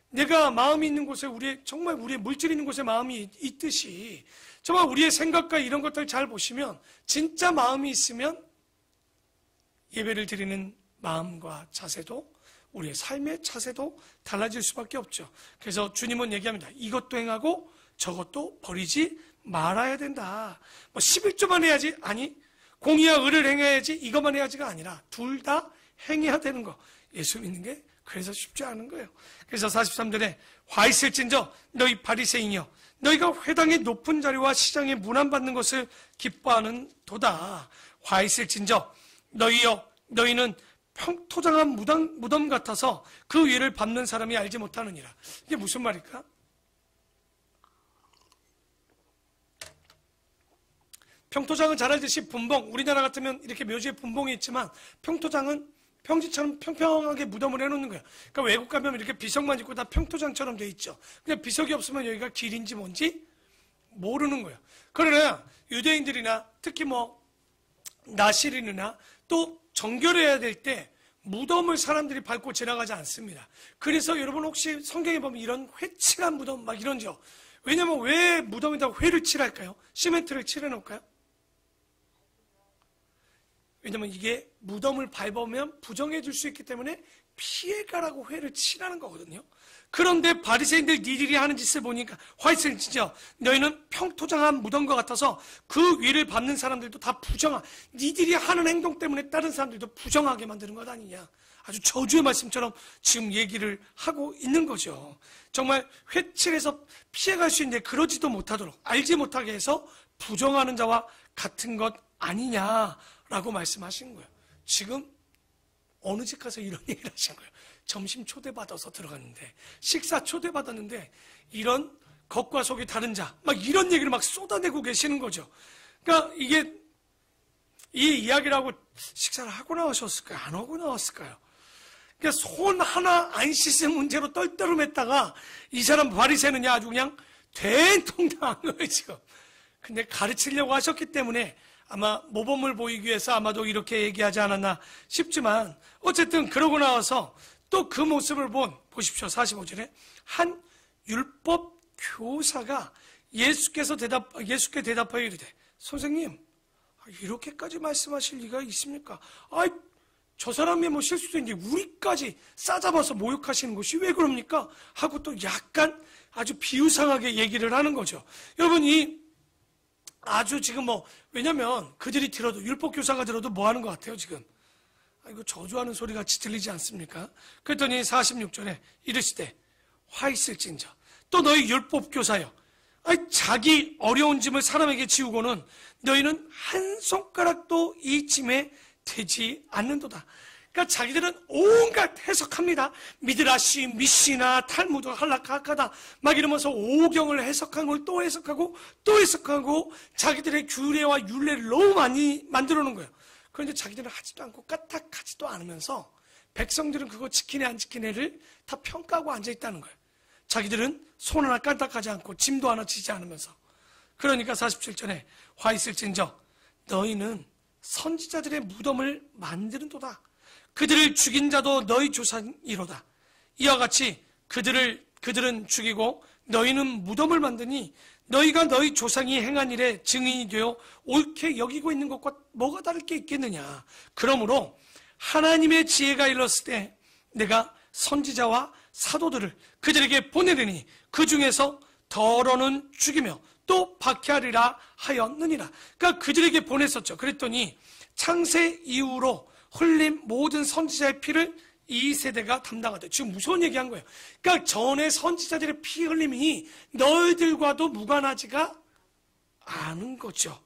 내가 마음이 있는 곳에, 정말 우리의 물질이 있는 곳에 마음이 있듯이, 정말 우리의 생각과 이런 것들 잘 보시면, 진짜 마음이 있으면 예배를 드리는 마음과 자세도, 우리의 삶의 자세도 달라질 수밖에 없죠. 그래서 주님은 얘기합니다. 이것도 행하고 저것도 버리지 말아야 된다. 11조만 해야지. 아니, 공의와 의를 행해야지 이것만 해야지가 아니라 둘 다 행해야 되는 거. 예수 믿는 게 그래서 쉽지 않은 거예요. 그래서 43절에 화 있을진저 너희 바리새인이여 너희가 회당의 높은 자리와 시장에 문안받는 것을 기뻐하는 도다. 화 있을진저 너희여 너희는 평토장한 무덤 같아서 그 위를 밟는 사람이 알지 못하느니라. 이게 무슨 말일까? 평토장은 잘 알듯이 분봉, 우리나라 같으면 이렇게 묘지에 분봉이 있지만 평토장은 평지처럼 평평하게 무덤을 해놓는 거예요. 그러니까 외국 가면 이렇게 비석만 있고 다 평토장처럼 돼 있죠. 그냥 비석이 없으면 여기가 길인지 뭔지 모르는 거예요. 그러나 유대인들이나 특히 나시린이나 또 정결해야 될 때 무덤을 사람들이 밟고 지나가지 않습니다. 그래서 여러분 혹시 성경에 보면 이런 회칠한 무덤 막 이런죠. 왜냐면 왜 무덤에다 회를 칠할까요? 시멘트를 칠해놓을까요? 왜냐면 이게 무덤을 밟으면 부정해질 수 있기 때문에 피해가라고 회를 칠하는 거거든요. 그런데 바리새인들 니들이 하는 짓을 보니까 화이트를 치죠. 너희는 평토장한 무덤과 같아서 그 위를 밟는 사람들도 다 니들이 하는 행동 때문에 다른 사람들도 부정하게 만드는 것 아니냐. 아주 저주의 말씀처럼 지금 얘기를 하고 있는 거죠. 정말 회칠해서 피해갈 수 있는데 그러지도 못하도록 알지 못하게 해서 부정하는 자와 같은 것 아니냐라고 말씀하신 거예요. 지금 어느 집 가서 이런 얘기를 하신 거예요. 점심 초대받아서 들어갔는데 식사 초대받았는데 이런 겉과 속이 다른 자 막 이런 얘기를 막 쏟아내고 계시는 거죠. 그러니까 이게 이 이야기를 하고 식사를 하고 나오셨을까요? 안 하고 나왔을까요? 그러니까 손 하나 안 씻은 문제로 떨떠름했다가 이 사람 바리새는 아주 그냥 된통당한 거예요 지금. 근데 가르치려고 하셨기 때문에 아마 모범을 보이기 위해서 아마도 이렇게 얘기하지 않았나 싶지만 어쨌든 그러고 나와서 또 그 모습을 보십시오. 45절에 한 율법 교사가 예수께 대답하여 이르되 선생님 이렇게까지 말씀하실 리가 있습니까? 저 사람이 실수도 있는데 우리까지 싸잡아서 모욕하시는 것이 왜 그럽니까? 하고 또 약간 아주 비유상하게 얘기를 하는 거죠. 여러분 아주 지금 왜냐면 그들이 들어도 율법교사가 들어도 뭐 하는 것 같아요 지금? 이거 저주하는 소리 같이 들리지 않습니까? 그랬더니 46절에 이르시되 화 있을진저 또 너희 율법교사여 자기 어려운 짐을 사람에게 지우고는 너희는 한 손가락도 이 짐에 되지 않는도다. 그러니까 자기들은 온갖 해석합니다. 미드라시, 미시나, 탈무드, 할라카하다 막 이러면서 오경을 해석한 걸 또 해석하고 또 해석하고 자기들의 규례와 율례를 너무 많이 만들어 놓은 거예요. 그런데 자기들은 하지도 않고 까딱하지도 않으면서 백성들은 그거 지키네 안 지키네를 다 평가하고 앉아있다는 거예요. 자기들은 손 하나 까딱하지 않고 짐도 하나 지지 않으면서. 그러니까 47절에 화 있을진저 너희는 선지자들의 무덤을 만드는도다. 그들을 죽인 자도 너희 조상이로다. 이와 같이 그들은 죽이고 너희는 무덤을 만드니 너희가 너희 조상이 행한 일에 증인이 되어 옳게 여기고 있는 것과 뭐가 다를 게 있겠느냐. 그러므로 하나님의 지혜가 일렀을 때 내가 선지자와 사도들을 그들에게 보내리니 그 중에서 더러는 죽이며 또 박해하리라 하였느니라. 그러니까 그들에게 보냈었죠. 그랬더니 창세 이후로 흘린 모든 선지자의 피를 이 세대가 담당하다. 지금 무서운 얘기한 거예요. 그러니까 전에 선지자들의 피 흘림이 너희들과도 무관하지가 않은 거죠.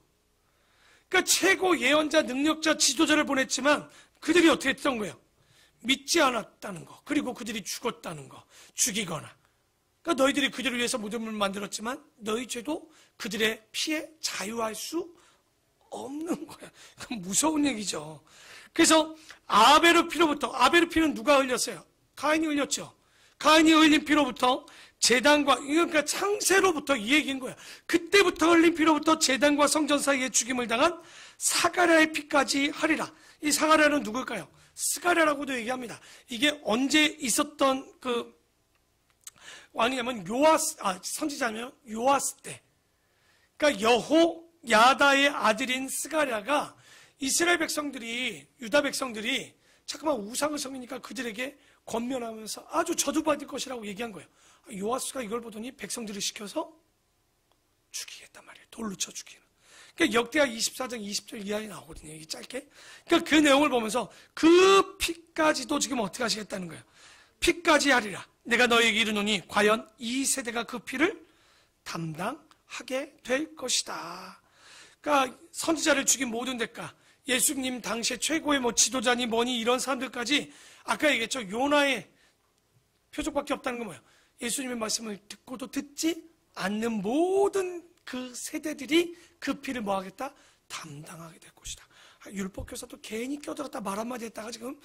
그러니까 최고 예언자, 능력자, 지도자를 보냈지만 그들이 어떻게 했던 거예요? 믿지 않았다는 거. 그리고 그들이 죽었다는 거. 죽이거나. 그러니까 너희들이 그들을 위해서 무덤을 만들었지만 너희 죄도 그들의 피에 자유할 수 없는 거야. 그건 무서운 얘기죠. 그래서 아벨의 피는 누가 흘렸어요? 가인이 흘렸죠. 가인이 흘린 피로부터 제단과, 그러니까 창세로부터 이 얘기인 거야. 그때부터 흘린 피로부터 제단과 성전 사이에 죽임을 당한 사가랴의 피까지 하리라. 이 사가랴는 누굴까요? 스가랴라고도 얘기합니다. 이게 언제 있었던 왕이냐면 선지자면 요아스 때. 그러니까 여호야다의 아들인 스가랴가 이스라엘 백성들이, 유다 백성들이 자꾸만 우상을 섬기니까 그들에게 권면하면서 아주 저주받을 것이라고 얘기한 거예요. 요아스가 이걸 보더니 백성들을 시켜서 죽이겠단 말이에요. 돌로 쳐 죽이는. 그러니까 역대하 24장 20절 이하에 나오거든요. 이게 짧게. 그러니까 그 내용을 보면서 그 피까지도 지금 어떻게 하시겠다는 거예요. 피까지 하리라. 내가 너에게 이르노니 과연 이 세대가 그 피를 담당하게 될 것이다. 그러니까 선지자를 죽인 모든 대가, 예수님 당시에 최고의 뭐 지도자니 뭐니 이런 사람들까지 아까 얘기했죠. 요나의 표적밖에 없다는 건 뭐예요? 예수님의 말씀을 듣고도 듣지 않는 모든 그 세대들이 그 피를 뭐 하겠다? 담당하게 될 것이다. 율법교사도 괜히 껴들었다 말 한마디 했다가 지금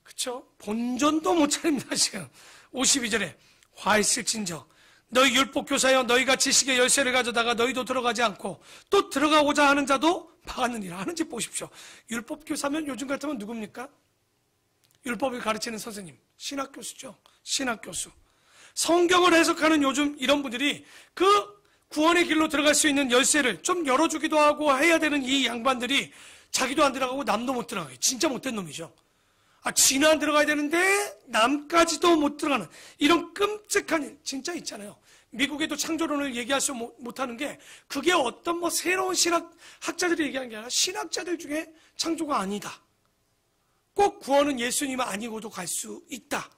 그쵸? 본전도 못 차립니다. 지금 52절에 화 있을진저 너희 율법교사여 너희가 지식의 열쇠를 가져다가 너희도 들어가지 않고 또 들어가고자 하는 자도 막았느니라. 하는지 보십시오. 율법교사면 요즘 같으면 누굽니까? 율법을 가르치는 선생님, 신학교수죠. 신학교수. 성경을 해석하는 요즘 이런 분들이 그 구원의 길로 들어갈 수 있는 열쇠를 좀 열어주기도 하고 해야 되는 이 양반들이 자기도 안 들어가고 남도 못 들어가요. 진짜 못된 놈이죠. 지는 안 들어가야 되는데 남까지도 못 들어가는 이런 끔찍한 일 진짜 있잖아요. 미국에도 창조론을 얘기할 수 못하는 게 그게 어떤 뭐 새로운 신학학자들이 얘기하는 게 아니라 신학자들 중에 창조가 아니다. 꼭 구원은 예수님 아니고도 갈 수 있다.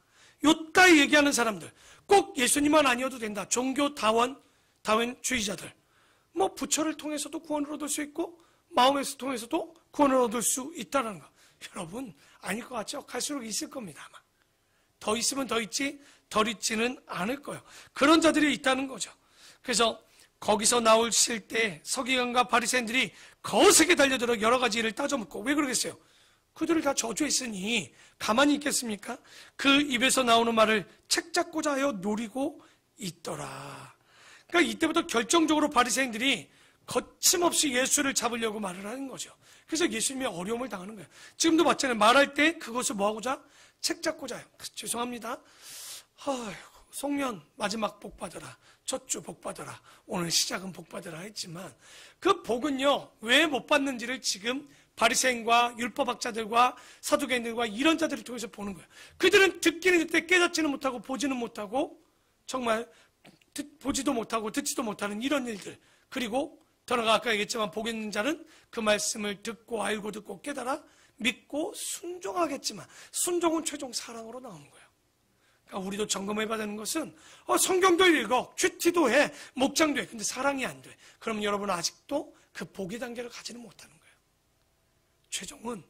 요따위 얘기하는 사람들. 꼭 예수님만 아니어도 된다. 종교 다원주의자들. 뭐 부처를 통해서도 구원을 얻을 수 있고 마음에서 통해서도 구원을 얻을 수 있다는 거. 여러분 아닐 것 같죠? 갈수록 있을 겁니다. 아마. 더 있으면 더 있지 덜 있지는 않을 거예요. 그런 자들이 있다는 거죠. 그래서 거기서 나오실 때 서기관과 바리새인들이 거세게 달려들어 여러 가지 일을 따져묻고 왜 그러겠어요? 그들을 다 저주했으니 가만히 있겠습니까? 그 입에서 나오는 말을 책잡고자 하여 노리고 있더라. 그러니까 이때부터 결정적으로 바리새인들이 거침없이 예수를 잡으려고 말을 하는 거죠. 그래서 예수님이 어려움을 당하는 거예요. 지금도 마찬가지로 말할 때 그것을 뭐하고자? 책잡고자 해요. 죄송합니다. 송년 마지막 복 받아라. 첫 주 복 받아라. 오늘 시작은 복 받아라 했지만 그 복은요. 왜 못 받는지를 지금 바리새인과 율법학자들과 사두개인들과 이런 자들을 통해서 보는 거예요. 그들은 듣기는 듣되 깨닫지는 못하고 보지는 못하고 정말 보지도 못하고 듣지도 못하는 이런 일들. 그리고 더나가 아까 얘기했지만 복 있는 자는 그 말씀을 듣고 알고 듣고 깨달아 믿고 순종하겠지만 순종은 최종 사랑으로 나오는 거예요. 그러니까 우리도 점검해봐야 되는 것은 성경도 읽어, 큐티도 해, 목장도 해. 근데 사랑이 안 돼. 그럼 여러분은 아직도 그 복의 단계를 가지는 못하는 거예요. 최종은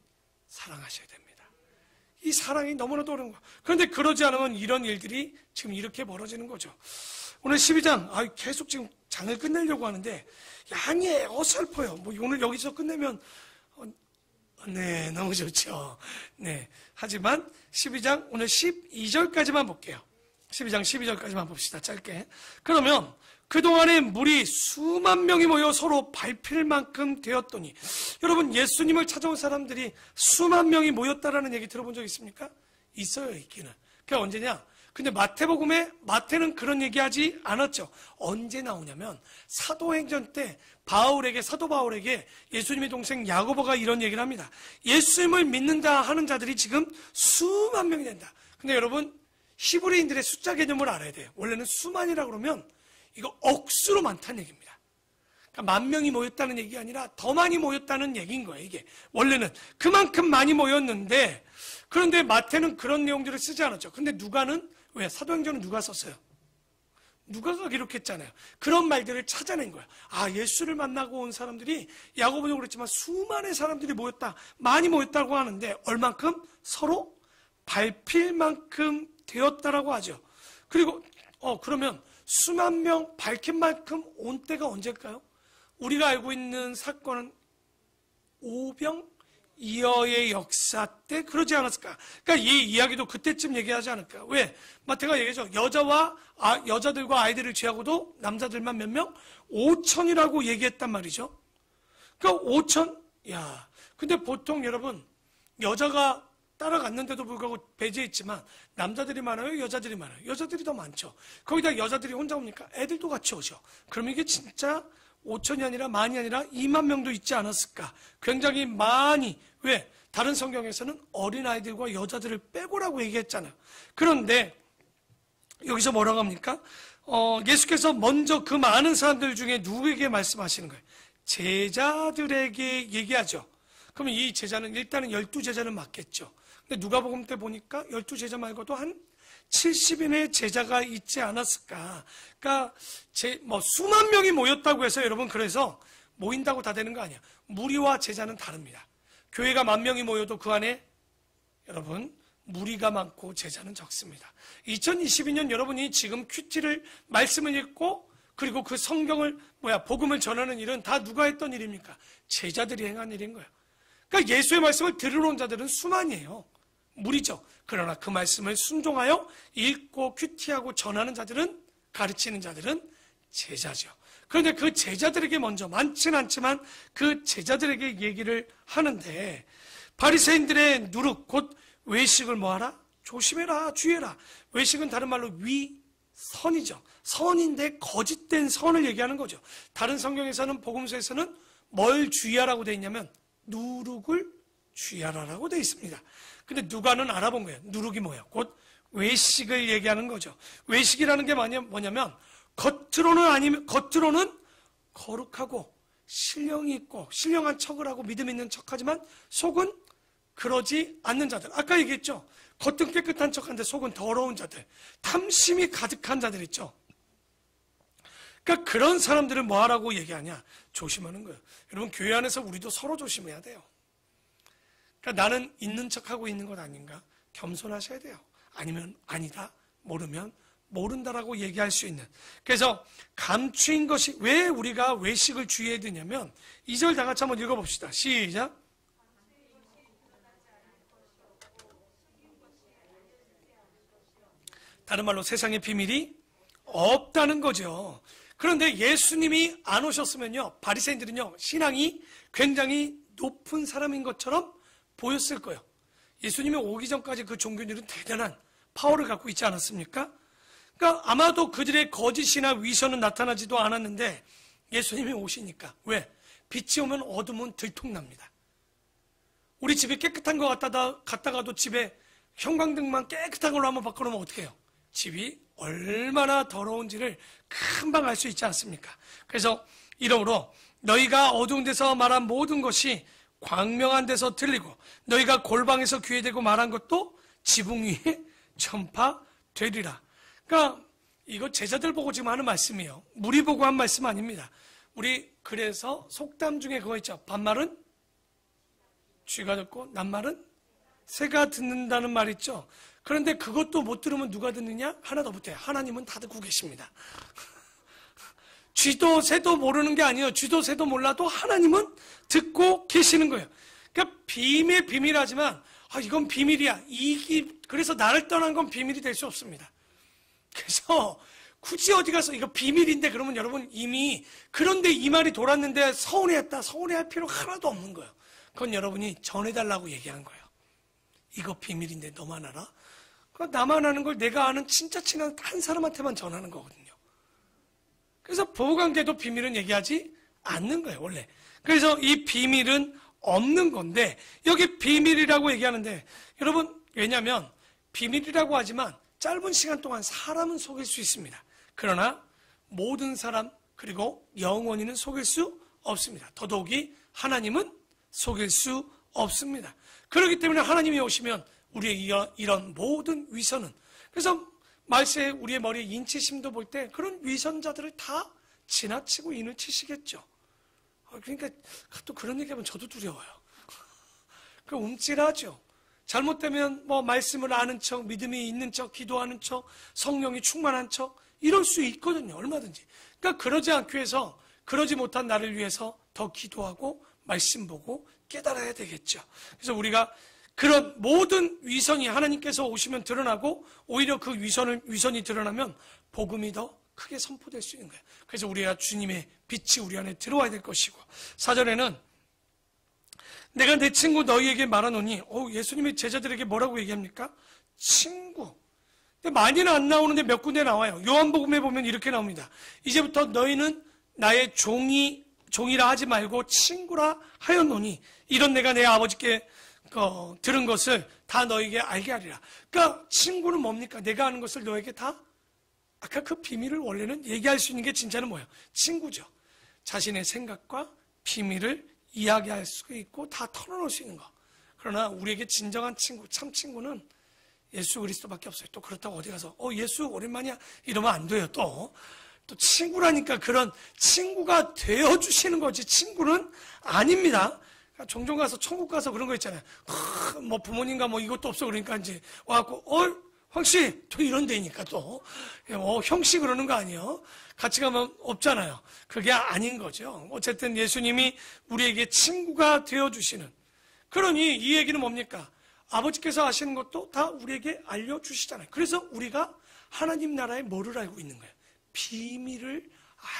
사랑하셔야 됩니다. 이 사랑이 너무나도 어려운 거예요. 그런데 그러지 않으면 이런 일들이 지금 이렇게 벌어지는 거죠. 오늘 12장 계속 지금 장을 끝내려고 하는데 양이 어설퍼요. 뭐 오늘 여기서 끝내면 네, 너무 좋죠. 네. 하지만 12장 오늘 12절까지만 볼게요. 12장 12절까지만 봅시다. 짧게. 그러면 그동안에 물이 수만 명이 모여 서로 밟힐 만큼 되었더니 여러분 예수님을 찾아온 사람들이 수만 명이 모였다라는 얘기 들어본 적 있습니까? 있어요, 있기는. 그게 언제냐? 근데 마태는 그런 얘기하지 않았죠. 언제 나오냐면 사도행전 때 사도 바울에게 예수님의 동생 야고보가 이런 얘기를 합니다. 예수님을 믿는다 하는 자들이 지금 수만 명이 된다. 근데 여러분 히브리인들의 숫자 개념을 알아야 돼요. 원래는 수만이라고 그러면 이거 억수로 많다는 얘기입니다. 그러니까 만 명이 모였다는 얘기 아니라 더 많이 모였다는 얘기인 거예요. 이게 원래는 그만큼 많이 모였는데 그런데 마태는 그런 내용들을 쓰지 않았죠. 근데 누가는 왜? 사도행전은 누가 썼어요? 누가가 기록했잖아요. 그런 말들을 찾아낸 거예요. 예수를 만나고 온 사람들이 야고보도 그랬지만 수많은 사람들이 모였다. 많이 모였다고 하는데 얼만큼? 서로 밟힐 만큼 되었다라고 하죠. 그리고 그러면 수만 명 밝힌 만큼 온 때가 언제일까요? 우리가 알고 있는 사건은 오병이어의 역사 때 그러지 않았을까? 그러니까 이 이야기도 그때쯤 얘기하지 않을까? 왜? 마태가 얘기하죠. 여자들과 아이들을 제하고도 남자들만 몇 명? 5천이라고 얘기했단 말이죠. 그러니까 5천? 근데 보통 여러분 여자가 따라갔는데도 불구하고 배제했지만 남자들이 많아요? 여자들이 많아요? 여자들이 더 많죠. 거기다 여자들이 혼자 옵니까? 애들도 같이 오죠. 그럼 이게 진짜 5천이 아니라 만이 아니라 2만 명도 있지 않았을까? 굉장히 많이. 왜? 다른 성경에서는 어린아이들과 여자들을 빼고라고 얘기했잖아요. 그런데 여기서 뭐라고 합니까? 예수께서 먼저 그 많은 사람들 중에 누구에게 말씀하시는 거예요? 제자들에게 얘기하죠. 그러면 이 제자는 일단은 12제자는 맞겠죠. 근데 누가복음 때 보니까 12제자 말고도 한 70인의 제자가 있지 않았을까. 그러니까 수만 명이 모였다고 해서 여러분 그래서 모인다고 다 되는 거 아니야. 무리와 제자는 다릅니다. 교회가 10,000명이 모여도 그 안에 여러분 무리가 많고 제자는 적습니다. 2022년 여러분이 지금 큐티를 말씀을 읽고 그리고 그 성경을 복음을 전하는 일은 다 누가 했던 일입니까? 제자들이 행한 일인 거예요. 그러니까 예수의 말씀을 들으러 온 자들은 수만이에요. 무리죠. 그러나 그 말씀을 순종하여 읽고 큐티하고 전하는 자들은, 가르치는 자들은 제자죠. 그런데 그 제자들에게 먼저, 많지는 않지만 그 제자들에게 얘기를 하는데, 바리새인들의 누룩 곧 외식을 뭐하라? 조심해라, 주의해라. 외식은 다른 말로 위선이죠. 선인데 거짓된 선을 얘기하는 거죠. 다른 성경에서는, 복음서에서는 뭘 주의하라고 되어 있냐면 누룩을 주의하라라고 되어 있습니다. 근데 누가는 알아본 거예요. 누룩이 뭐예요? 곧 외식을 얘기하는 거죠. 외식이라는 게 뭐냐면 겉으로는 거룩하고 신령이 있고 신령한 척을 하고 믿음 있는 척하지만 속은 그러지 않는 자들. 아까 얘기했죠. 겉은 깨끗한 척한데 속은 더러운 자들, 탐심이 가득한 자들 있죠. 그러니까 그런 사람들을 뭐 하라고 얘기하냐? 조심하는 거예요. 여러분, 교회 안에서 우리도 서로 조심해야 돼요. 그러니까 나는 있는 척하고 있는 것 아닌가? 겸손하셔야 돼요. 아니면 아니다, 모르면 모른다라고 얘기할 수 있는. 그래서 감추인 것이, 왜 우리가 외식을 주의해야 되냐면 2절 다 같이 한번 읽어봅시다. 시작. 다른 말로 세상에 비밀이 없다는 거죠. 그런데 예수님이 안 오셨으면요, 바리새인들은요, 신앙이 굉장히 높은 사람인 것처럼 보였을 거예요. 예수님이 오기 전까지 그 종교인들은 대단한 파워를 갖고 있지 않았습니까? 그러니까 아마도 그들의 거짓이나 위선은 나타나지도 않았는데 예수님이 오시니까. 왜? 빛이 오면 어둠은 들통납니다. 우리 집이 깨끗한 것 같다가도 집에 형광등만 깨끗한 걸로 한번 바꿔놓으면 어떻게 해요? 집이 얼마나 더러운지를 금방 알 수 있지 않습니까? 그래서 이러므로 너희가 어두운 데서 말한 모든 것이 광명한 데서 들리고 너희가 골방에서 귀에 대고 말한 것도 지붕 위에 전파되리라. 그러니까 이거 제자들 보고 지금 하는 말씀이에요. 무리 보고 한 말씀 아닙니다. 우리 그래서 속담 중에 그거 있죠. 반말은 쥐가 듣고 낱말은 새가 듣는다는 말 있죠. 그런데 그것도 못 들으면 누가 듣느냐? 하나 더 붙어요. 하나님은 다 듣고 계십니다. 쥐도 새도 모르는 게 아니에요. 쥐도 새도 몰라도 하나님은 듣고 계시는 거예요. 그러니까 비밀하지만 이건 비밀이야. 그래서 나를 떠난 건 비밀이 될 수 없습니다. 그래서 굳이 어디 가서 이거 비밀인데 그러면 여러분 이미 그런데 이 말이 돌았는데 서운해할 필요 하나도 없는 거예요. 그건 여러분이 전해달라고 얘기한 거예요. 이거 비밀인데 너만 알아? 나만 아는 걸 내가 아는 진짜 친한 한 사람한테만 전하는 거거든요. 그래서 부부관계도 비밀은 얘기하지 않는 거예요, 원래. 그래서 이 비밀은 없는 건데, 여기 비밀이라고 얘기하는데, 여러분, 왜냐면 비밀이라고 하지만 짧은 시간 동안 사람은 속일 수 있습니다. 그러나 모든 사람, 그리고 영원히는 속일 수 없습니다. 더더욱이 하나님은 속일 수 없습니다. 그렇기 때문에 하나님이 오시면 우리의 이런 모든 위선은, 그래서 말세에 우리의 머리에 인치심도 볼 때 그런 위선자들을 다 지나치고 인을 치시겠죠. 그러니까 또 그런 얘기하면 저도 두려워요. 그 움찔하죠. 잘못되면 말씀을 아는 척, 믿음이 있는 척, 기도하는 척, 성령이 충만한 척 이럴 수 있거든요. 얼마든지. 그러니까 그러지 않기 위해서, 그러지 못한 나를 위해서 더 기도하고 말씀 보고 깨달아야 되겠죠. 그래서 우리가 그런 모든 위선이 하나님께서 오시면 드러나고, 오히려 그 위선이 드러나면 복음이 더 크게 선포될 수 있는 거예요. 그래서 우리가 주님의 빛이 우리 안에 들어와야 될 것이고, 4절에는 내가 내 친구 너희에게 말하노니, 예수님이 제자들에게 뭐라고 얘기합니까? 친구. 근데 많이는 안 나오는데 몇 군데 나와요. 요한복음에 보면 이렇게 나옵니다. 이제부터 너희는 나의 종이라 하지 말고 친구라 하였노니, 이런 내가 내 아버지께 들은 것을 다 너에게 알게 하리라. 그러니까 친구는 뭡니까? 내가 아는 것을 너에게 다, 아까 그 비밀을 원래는 얘기할 수 있는 게 진짜는 뭐예요? 친구죠. 자신의 생각과 비밀을 이야기할 수 있고 다 털어놓을 수 있는 거. 그러나 우리에게 진정한 친구, 참 친구는 예수 그리스도밖에 없어요. 또 그렇다고 어디 가서 예수 오랜만이야 이러면 안 돼요. 또 친구라니까 그런 친구가 되어주시는 거지 친구는 아닙니다. 종종 가서 천국 가서 그런 거 있잖아요. 뭐 부모님과 뭐 이것도 없어 그러니까 이제 와갖고 황씨 또 이런 데니까 또 형씨 그러는 거 아니에요? 같이 가면 없잖아요. 그게 아닌 거죠. 어쨌든 예수님이 우리에게 친구가 되어주시는, 그러니 이 얘기는 뭡니까? 아버지께서 하시는 것도 다 우리에게 알려주시잖아요. 그래서 우리가 하나님 나라의 뭐를 알고 있는 거예요? 비밀을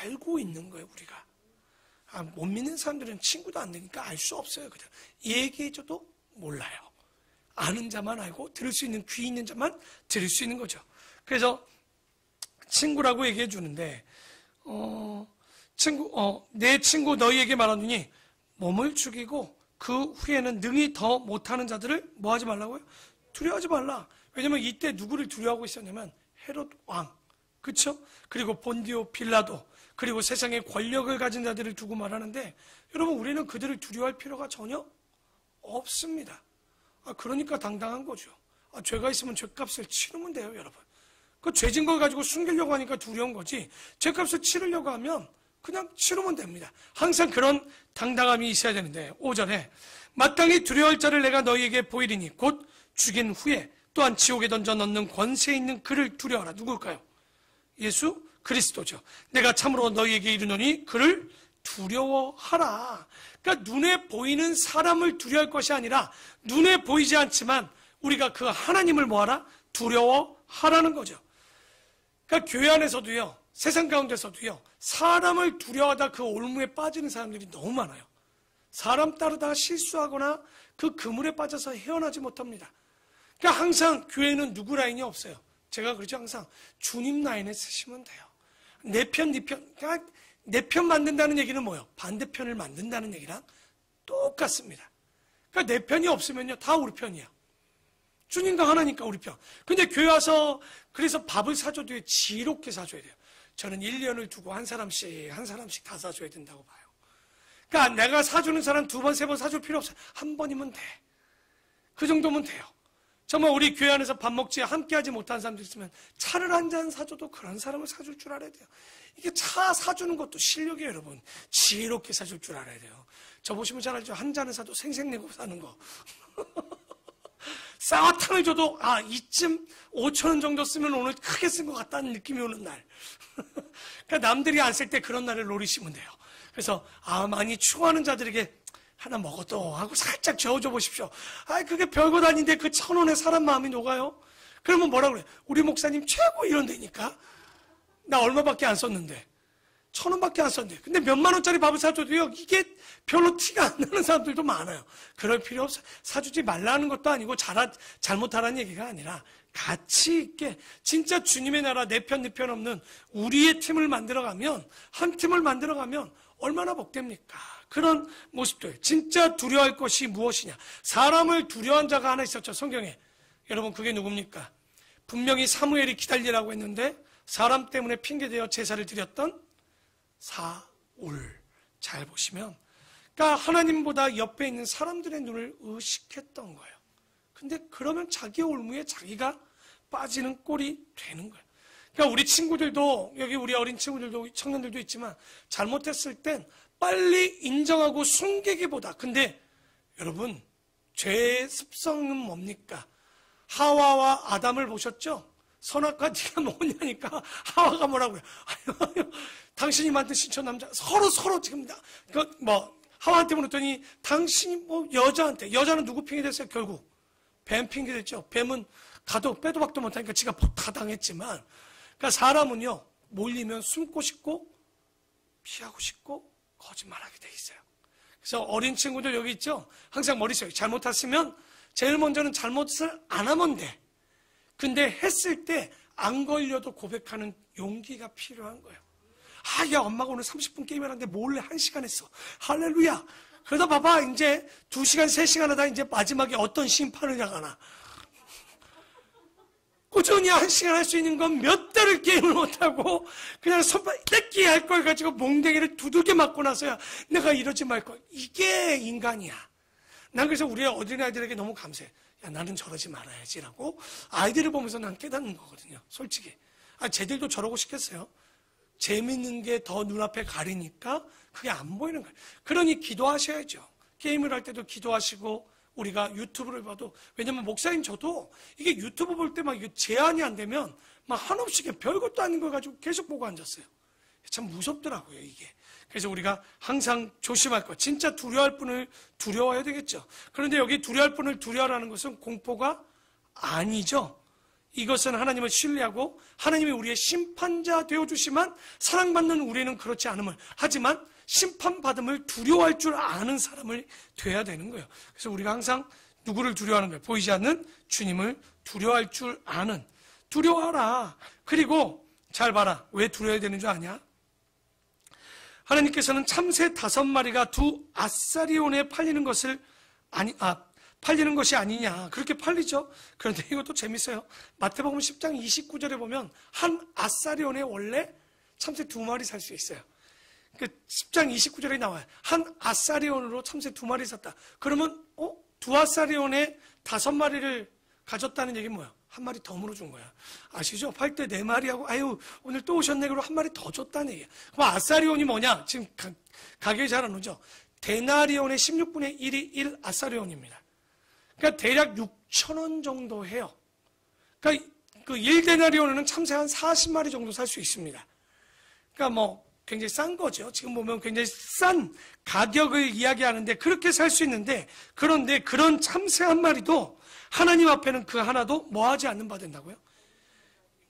알고 있는 거예요. 우리가 못 믿는 사람들은 친구도 안 되니까 알 수 없어요. 그냥 얘기해줘도 몰라요. 아는 자만 알고 들을 수 있는 귀 있는 자만 들을 수 있는 거죠. 그래서 친구라고 얘기해 주는데 내 친구 너희에게 말하노니 몸을 죽이고 그 후에는 능히 더 못하는 자들을 뭐 하지 말라고요? 두려워하지 말라. 왜냐면 이때 누구를 두려워하고 있었냐면 헤롯 왕, 그렇죠? 그리고 본디오 빌라도, 그리고 세상의 권력을 가진 자들을 두고 말하는데, 여러분 우리는 그들을 두려워할 필요가 전혀 없습니다. 그러니까 당당한 거죠. 죄가 있으면 죄값을 치르면 돼요, 여러분. 그 죄진 걸 가지고 숨기려고 하니까 두려운 거지, 죄값을 치르려고 하면 그냥 치르면 됩니다. 항상 그런 당당함이 있어야 되는데, 5절에 마땅히 두려워할 자를 내가 너희에게 보이리니 곧 죽인 후에 또한 지옥에 던져 넣는 권세 있는 그를 두려워하라. 누굴까요? 예수 그리스도죠. 내가 참으로 너희에게 이르노니 그를 두려워하라. 그러니까 눈에 보이는 사람을 두려워할 것이 아니라 눈에 보이지 않지만 우리가 그 하나님을 뭐하라? 두려워하라는 거죠. 그러니까 교회 안에서도요, 세상 가운데서도요, 사람을 두려워하다 그 올무에 빠지는 사람들이 너무 많아요. 사람 따르다가 실수하거나 그 그물에 빠져서 헤어나지 못합니다. 그러니까 항상 교회는 누구 라인이 없어요. 제가 그러죠. 항상 주님 라인에 쓰시면 돼요. 내 편, 네 편. 그러니까 내 편 만든다는 얘기는 뭐예요? 반대편을 만든다는 얘기랑 똑같습니다. 그러니까 내 편이 없으면요, 다 우리 편이야. 주님과 하나니까 우리 편. 근데 교회 와서 그래서 밥을 사줘도 지혜롭게 사줘야 돼요. 저는 1년을 두고 한 사람씩 다 사줘야 된다고 봐요. 그러니까 내가 사주는 사람 2번, 3번 사줄 필요 없어요. 한 번이면 돼. 그 정도면 돼요. 정말 우리 교회 안에서 밥 먹지 함께 하지 못한 사람들 있으면 차를 한 잔 사줘도 그런 사람을 사줄 줄 알아야 돼요. 이게 차 사주는 것도 실력이에요, 여러분. 지혜롭게 사줄 줄 알아야 돼요. 저 보시면 잘 알죠. 한 잔을 사도 생색내고 사는 거. 쌍화탕을 줘도 이쯤 5,000원 정도 쓰면 오늘 크게 쓴 것 같다는 느낌이 오는 날. 그러니까 남들이 안 쓸 때 그런 날을 노리시면 돼요. 그래서 많이 추구하는 자들에게 하나 먹어도 하고 살짝 저어줘 보십시오. 그게 별것 아닌데 그 1,000원에 사람 마음이 녹아요? 그러면 뭐라 그래? 우리 목사님 최고 이런다니까? 나 얼마밖에 안 썼는데. 1,000원밖에 안 썼는데. 근데 몇만 원짜리 밥을 사줘도요, 이게 별로 티가 안 나는 사람들도 많아요. 그럴 필요 없어요. 사주지 말라는 것도 아니고 잘못하라는 얘기가 아니라 가치 있게 진짜 주님의 나라 내 편, 네 편 없는 우리의 팀을 만들어가면, 한 팀을 만들어가면 얼마나 복됩니까? 그런 모습들. 진짜 두려워할 것이 무엇이냐? 사람을 두려워한 자가 하나 있었죠, 성경에. 여러분, 그게 누굽니까? 분명히 사무엘이 기다리라고 했는데 사람 때문에 핑계대어 제사를 드렸던 사울. 잘 보시면, 그러니까 하나님보다 옆에 있는 사람들의 눈을 의식했던 거예요. 근데 그러면 자기 올무에 자기가 빠지는 꼴이 되는 거예요. 그러니까 우리 친구들도, 여기 우리 어린 친구들도 청년들도 있지만 잘못했을 땐 빨리 인정하고 숨기기보다, 근데 여러분, 죄의 습성은 뭡니까? 하와와 아담을 보셨죠? 선악과 네가 먹었냐니까 하와가 뭐라고요? 당신이 만든 신처 남자, 서로 지금 하와한테 물었더니 당신이 여자는 누구 핑계 댔어요? 결국 뱀 핑계 댔죠. 뱀은 가도 빼도 박도 못하니까 지가 다 당했지만, 그러니까 사람은요, 몰리면 숨고 싶고 피하고 싶고 거짓말하게 돼 있어요. 그래서 어린 친구들 여기 있죠? 항상 머릿속에 잘못했으면 제일 먼저는 잘못을 안 하면 돼. 근데 했을 때 안 걸려도 고백하는 용기가 필요한 거예요. 야, 엄마가 오늘 30분 게임을 하는데 몰래 1시간 했어. 할렐루야. 그러다 봐봐, 이제 2시간, 3시간 하다 이제 마지막에 어떤 심판을 향하나. 꾸준히 1시간 할 수 있는 건 몇 달을 게임을 못하고 그냥 손발 떼끼 할 걸 가지고 몽댕이를 두들겨 맞고 나서야 내가 이러지 말걸. 이게 인간이야. 난 그래서 우리 어린아이들에게 너무 감사해. 야, 나는 저러지 말아야지라고 아이들을 보면서 난 깨닫는 거거든요. 솔직히. 쟤들도 저러고 싶겠어요. 재밌는 게 더 눈앞에 가리니까 그게 안 보이는 거예요. 그러니 기도하셔야죠. 게임을 할 때도 기도하시고 우리가 유튜브를 봐도, 왜냐면 목사님 저도 이게 유튜브 볼 때 막 제한이 안 되면 막 한없이 별것도 아닌 거 가지고 계속 보고 앉았어요. 참 무섭더라고요, 이게. 그래서 우리가 항상 조심할 것, 진짜 두려워할 분을 두려워해야 되겠죠. 그런데 여기 두려워할 분을 두려워하라는 것은 공포가 아니죠. 이것은 하나님을 신뢰하고 하나님이 우리의 심판자 되어주시만 사랑받는 우리는 그렇지 않음을, 하지만 심판받음을 두려워할 줄 아는 사람을 돼야 되는 거예요. 그래서 우리가 항상 누구를 두려워하는 거예요? 보이지 않는 주님을 두려워할 줄 아는. 두려워하라. 그리고 잘 봐라. 왜 두려워야 되는 줄 아냐? 하나님께서는 참새 5마리가 2아사리온에 팔리는 것이 아니냐. 그렇게 팔리죠. 그런데 이것도 재밌어요. 마태복음 10장 29절에 보면 한 아사리온에 원래 참새 2마리 살 수 있어요. 그 10장 29절에 나와요. 한 아사리온으로 참새 2마리 샀다. 그러면 2아사리온에 5마리를 가졌다는 얘기는 뭐야? 1마리 더 물어준 거야. 아시죠? 팔 때 4마리하고 아유 오늘 또 오셨네 그러고 1마리 더 줬다는 얘기야. 그럼 아사리온이 뭐냐? 지금 가격이 잘 안 오죠? 데나리온의 16분의 1이 1아사리온입니다. 그러니까 대략 6,000원 정도 해요. 그러니까 그 1데나리온은 참새 한 40마리 정도 살 수 있습니다. 그러니까 뭐 굉장히 싼 거죠. 지금 보면 굉장히 싼 가격을 이야기하는데 그렇게 살 수 있는데, 그런데 그런 참새 한 마리도 하나님 앞에는 그 하나도 뭐하지 않는 바 된다고요?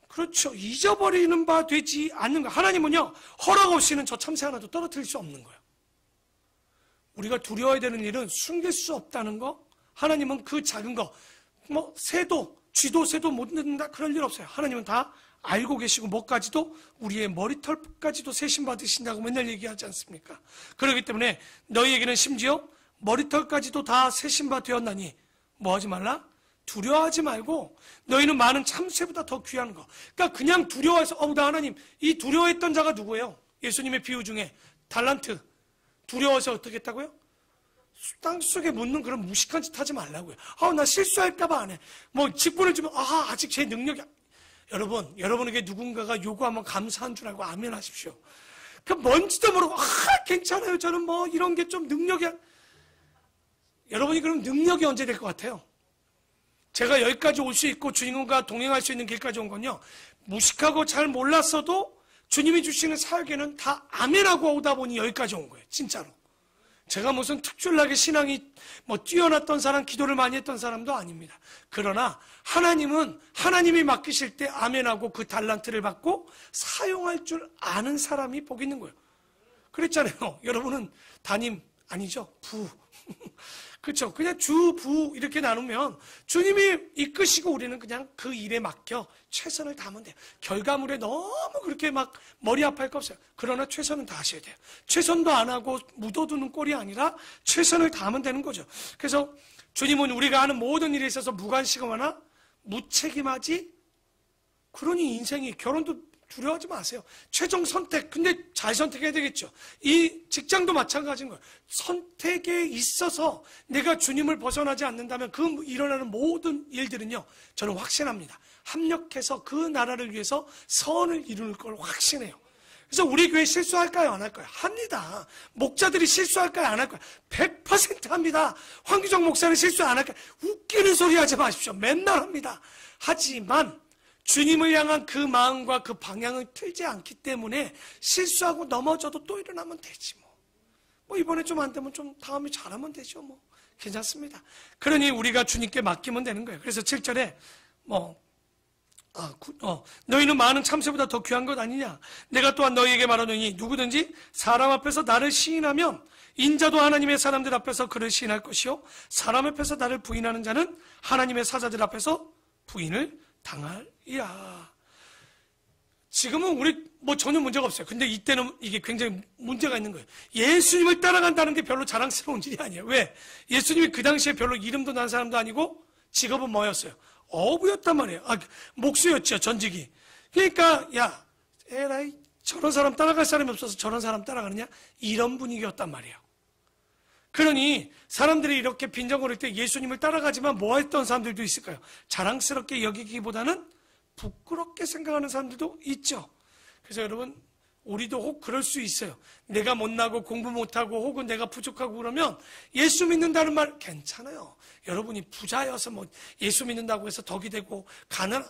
그렇죠. 잊어버리는 바 되지 않는 거. 하나님은요 허락 없이는 저 참새 하나도 떨어뜨릴 수 없는 거예요. 우리가 두려워야 되는 일은 숨길 수 없다는 거. 하나님은 그 작은 거, 뭐 새도, 쥐도 새도 못 넣는다 그럴 일 없어요. 하나님은 다 알고 계시고 뭐까지도, 우리의 머리털까지도 세심 받으신다고 맨날 얘기하지 않습니까? 그렇기 때문에 너희에게는 심지어 머리털까지도 다 세심바 되었나니 뭐하지 말라? 두려워하지 말고 너희는 많은 참새보다 더 귀한 거. 그러니까 그냥 두려워해서 나 하나님, 이 두려워했던 자가 누구예요? 예수님의 비유 중에 달란트 두려워서 어떻게 했다고요? 땅속에 묻는 그런 무식한 짓 하지 말라고요. 나 실수할까봐 안 해. 뭐 직분을 주면 아직 제 능력이. 여러분에게 누군가가 요구하면 감사한 줄 알고 아멘 하십시오. 그 뭔지도 모르고 괜찮아요. 저는 뭐 이런 게 좀 능력이. 여러분이 그럼 능력이 언제 될 것 같아요? 제가 여기까지 올 수 있고 주님과 동행할 수 있는 길까지 온 건요, 무식하고 잘 몰랐어도 주님이 주시는 사역에는 다 아멘하고 오다 보니 여기까지 온 거예요. 진짜로. 제가 무슨 특출나게 신앙이 뛰어났던 사람, 기도를 많이 했던 사람도 아닙니다. 그러나 하나님은 하나님이 맡기실 때 아멘하고 그 달란트를 받고 사용할 줄 아는 사람이 복 있는 거예요. 그랬잖아요. 여러분은 담임 아니죠? 부. 그렇죠. 그냥 주, 부 이렇게 나누면 주님이 이끄시고 우리는 그냥 그 일에 맡겨 최선을 다하면 돼요. 결과물에 너무 그렇게 막 머리 아파할 거 없어요. 그러나 최선은 다하셔야 돼요. 최선도 안 하고 묻어두는 꼴이 아니라 최선을 다하면 되는 거죠. 그래서 주님은 우리가 하는 모든 일에 있어서 무관심하거나 무책임하지, 그러니 인생이, 결혼도 두려워하지 마세요. 최종 선택. 근데 잘 선택해야 되겠죠. 이 직장도 마찬가지인 거예요. 선택에 있어서 내가 주님을 벗어나지 않는다면 그 일어나는 모든 일들은요, 저는 확신합니다. 합력해서 그 나라를 위해서 선을 이루는 걸 확신해요. 그래서 우리 교회 실수할까요? 안 할까요? 합니다. 목자들이 실수할까요? 안 할까요? 100% 합니다. 황규정 목사는 실수 안 할까요? 웃기는 소리 하지 마십시오. 맨날 합니다. 하지만 주님을 향한 그 마음과 그 방향을 틀지 않기 때문에 실수하고 넘어져도 또 일어나면 되지 뭐 이번에 좀 안 되면 좀 다음에 잘하면 되죠. 괜찮습니다. 그러니 우리가 주님께 맡기면 되는 거예요. 그래서 7절에 너희는 많은 참새보다 더 귀한 것 아니냐. 내가 또한 너희에게 말하노니 누구든지 사람 앞에서 나를 시인하면 인자도 하나님의 사람들 앞에서 그를 시인할 것이요 사람 앞에서 나를 부인하는 자는 하나님의 사자들 앞에서 부인을 당하리라. 지금은 우리 전혀 문제가 없어요. 근데 이때는 이게 굉장히 문제가 있는 거예요. 예수님을 따라간다는 게 별로 자랑스러운 일이 아니에요. 왜? 예수님이 그 당시에 별로 이름도 난 사람도 아니고 직업은 뭐였어요? 어부였단 말이에요. 목수였죠, 전직이. 그러니까 야 에라이 저런 사람 따라갈 사람이 없어서 저런 사람 따라가느냐, 이런 분위기였단 말이에요. 그러니 사람들이 이렇게 빈정거릴 때 예수님을 따라가지만 뭐 했던 사람들도 있을까요? 자랑스럽게 여기기보다는 부끄럽게 생각하는 사람들도 있죠. 그래서 여러분, 우리도 혹 그럴 수 있어요. 내가 못나고 공부 못하고 혹은 내가 부족하고 그러면 예수 믿는다는 말 괜찮아요. 여러분이 부자여서 뭐 예수 믿는다고 해서 덕이 되고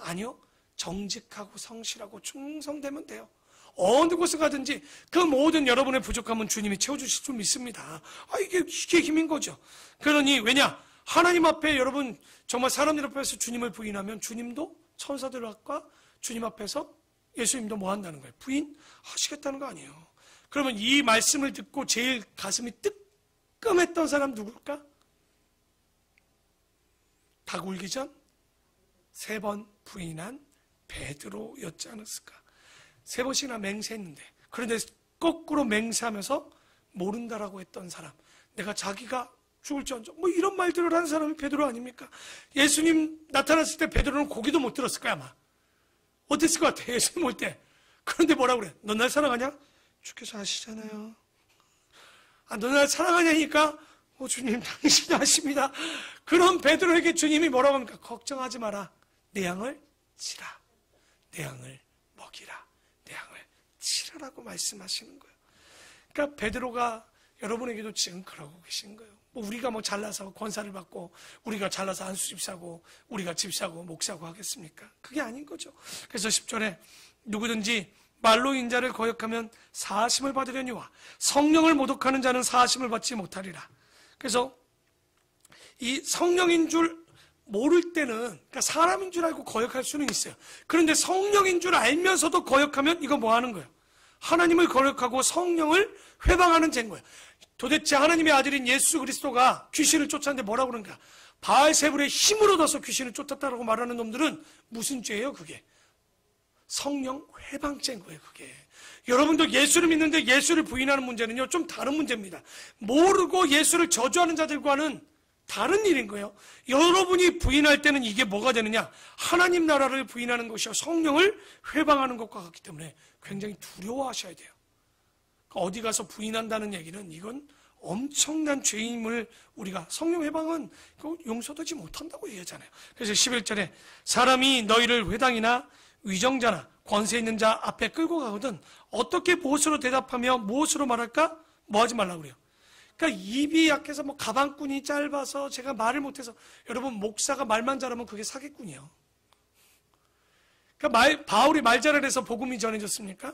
아니요. 정직하고 성실하고 충성되면 돼요. 어느 곳을 가든지 그 모든 여러분의 부족함은 주님이 채워주실 줄 믿습니다. 이게 힘인 거죠. 그러니 왜냐? 하나님 앞에 여러분 정말 사람들 앞에서 주님을 부인하면 주님도 천사들 앞과 주님 앞에서 예수님도 뭐 한다는 거예요? 부인하시겠다는 거 아니에요. 그러면 이 말씀을 듣고 제일 가슴이 뜨끔했던 사람 누굴까? 닭 울기 전 3번 부인한 베드로였지 않았을까? 3번씩이나 맹세했는데, 그런데 거꾸로 맹세하면서 모른다라고 했던 사람, 내가 자기가 죽을지언정 뭐 이런 말들을 하는 사람이 베드로 아닙니까? 예수님 나타났을 때 베드로는 고기도 못 들었을 거야 아마. 어땠을 것 같아 예수님 올 때. 그런데 뭐라고 그래? 너 날 사랑하냐? 주께서 아시잖아요. 너 날 사랑하냐니까 주님 당신이 아십니다. 그럼 베드로에게 주님이 뭐라고 합니까? 걱정하지 마라. 내 양을 치라. 내 양을 먹이라. 내 양을 치라라고 말씀하시는 거예요. 그러니까 베드로가 여러분에게도 지금 그러고 계신 거예요. 뭐 우리가 뭐 잘나서 권사를 받고 우리가 잘나서 안수집 사고 우리가 집 사고 목 사고 하겠습니까? 그게 아닌 거죠. 그래서 10절에 누구든지 말로 인자를 거역하면 사하심을 받으려니와 성령을 모독하는 자는 사하심을 받지 못하리라. 그래서 이 성령인 줄 모를 때는, 그러니까 사람인 줄 알고 거역할 수는 있어요. 그런데 성령인 줄 알면서도 거역하면 이거 뭐 하는 거예요? 하나님을 거역하고 성령을 회방하는 죄인 거예요. 도대체 하나님의 아들인 예수 그리스도가 귀신을 쫓았는데 뭐라고 그런가? 바알세불의 힘을 얻어서 귀신을 쫓았다라고 말하는 놈들은 무슨 죄예요 그게? 성령 회방죄인 거예요 그게. 여러분도 예수를 믿는데 예수를 부인하는 문제는요 좀 다른 문제입니다. 모르고 예수를 저주하는 자들과는 다른 일인 거예요. 여러분이 부인할 때는 이게 뭐가 되느냐? 하나님 나라를 부인하는 것이요 성령을 회방하는 것과 같기 때문에 굉장히 두려워하셔야 돼요. 어디 가서 부인한다는 얘기는 이건 엄청난 죄임을 우리가, 성령 회방은 용서되지 못한다고 얘기하잖아요. 그래서 11절에 사람이 너희를 회당이나 위정자나 권세 있는 자 앞에 끌고 가거든 어떻게 무엇으로 대답하며 무엇으로 말할까? 뭐 하지 말라고 그래요. 그러니까 입이 약해서 뭐 가방끈이 짧아서 제가 말을 못해서, 여러분 목사가 말만 잘하면 그게 사기꾼이에요. 그러니까 바울이 말 잘해서 복음이 전해졌습니까?